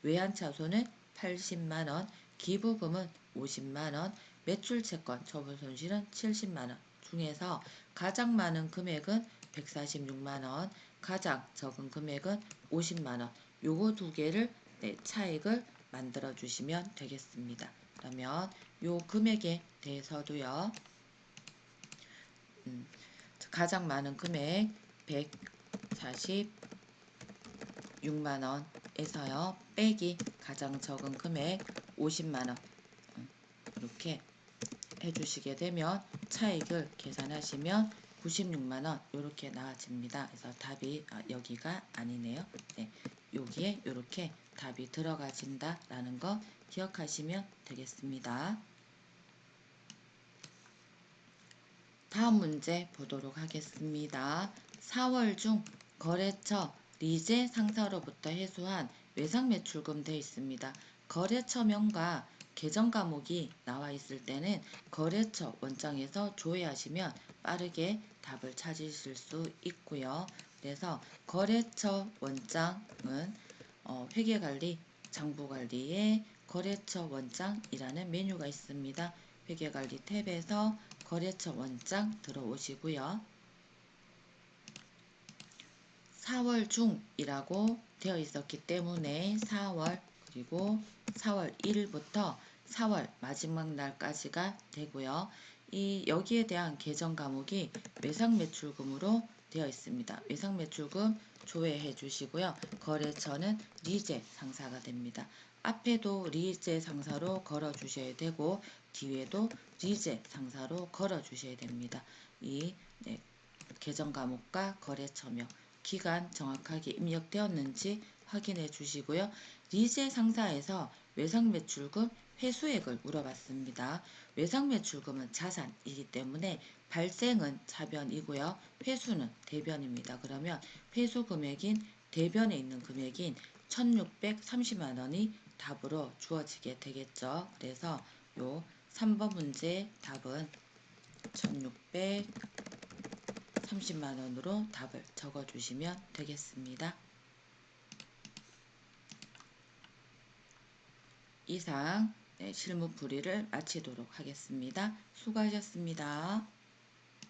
외환차손은 80만 원, 기부금은 50만 원, 매출채권 처분 손실은 70만 원 중에서 가장 많은 금액은 146만 원, 가장 적은 금액은 50만 원. 요거 두 개를 차익을 만들어 주시면 되겠습니다. 그러면 요 금액에 대해서도요. 가장 많은 금액 146만 원에서요. 빼기 가장 적은 금액 50만 원. 이렇게 해주시게 되면 차익을 계산하시면 96만 원 이렇게 나와집니다. 그래서 답이 여기가 아니네요. 네, 여기에 이렇게 답이 들어가진다라는 거 기억하시면 되겠습니다. 다음 문제 보도록 하겠습니다. 4월 중 거래처 리제 상사로부터 회수한 외상매출금 되어 있습니다. 거래처명과 계정 과목이 나와 있을 때는 거래처 원장에서 조회하시면 빠르게 답을 찾으실 수 있고요. 그래서 거래처 원장은 회계관리, 장부관리에 거래처 원장이라는 메뉴가 있습니다. 회계관리 탭에서 거래처 원장 들어오시고요. 4월 중이라고 되어 있었기 때문에 4월 그리고 4월 1일부터 4월 마지막 날까지가 되고요. 여기에 대한 계정 과목이 외상매출금으로 되어 있습니다. 외상매출금 조회해 주시고요. 거래처는 리제 상사가 됩니다. 앞에도 리제 상사로 걸어 주셔야 되고 뒤에도 리제 상사로 걸어 주셔야 됩니다. 이 계정 과목과 거래처명 기간 정확하게 입력되었는지 확인해 주시고요. 리제 상사에서 외상매출금 회수액을 물어봤습니다. 외상매출금은 자산이기 때문에 발생은 차변이고요. 회수는 대변입니다. 그러면 회수 금액인 대변에 있는 금액인 1630만 원이 답으로 주어지게 되겠죠. 그래서 요 3번 문제 답은 1630만 원으로 답을 적어주시면 되겠습니다. 이상 실무 풀이를 마치도록 하겠습니다. 수고하셨습니다.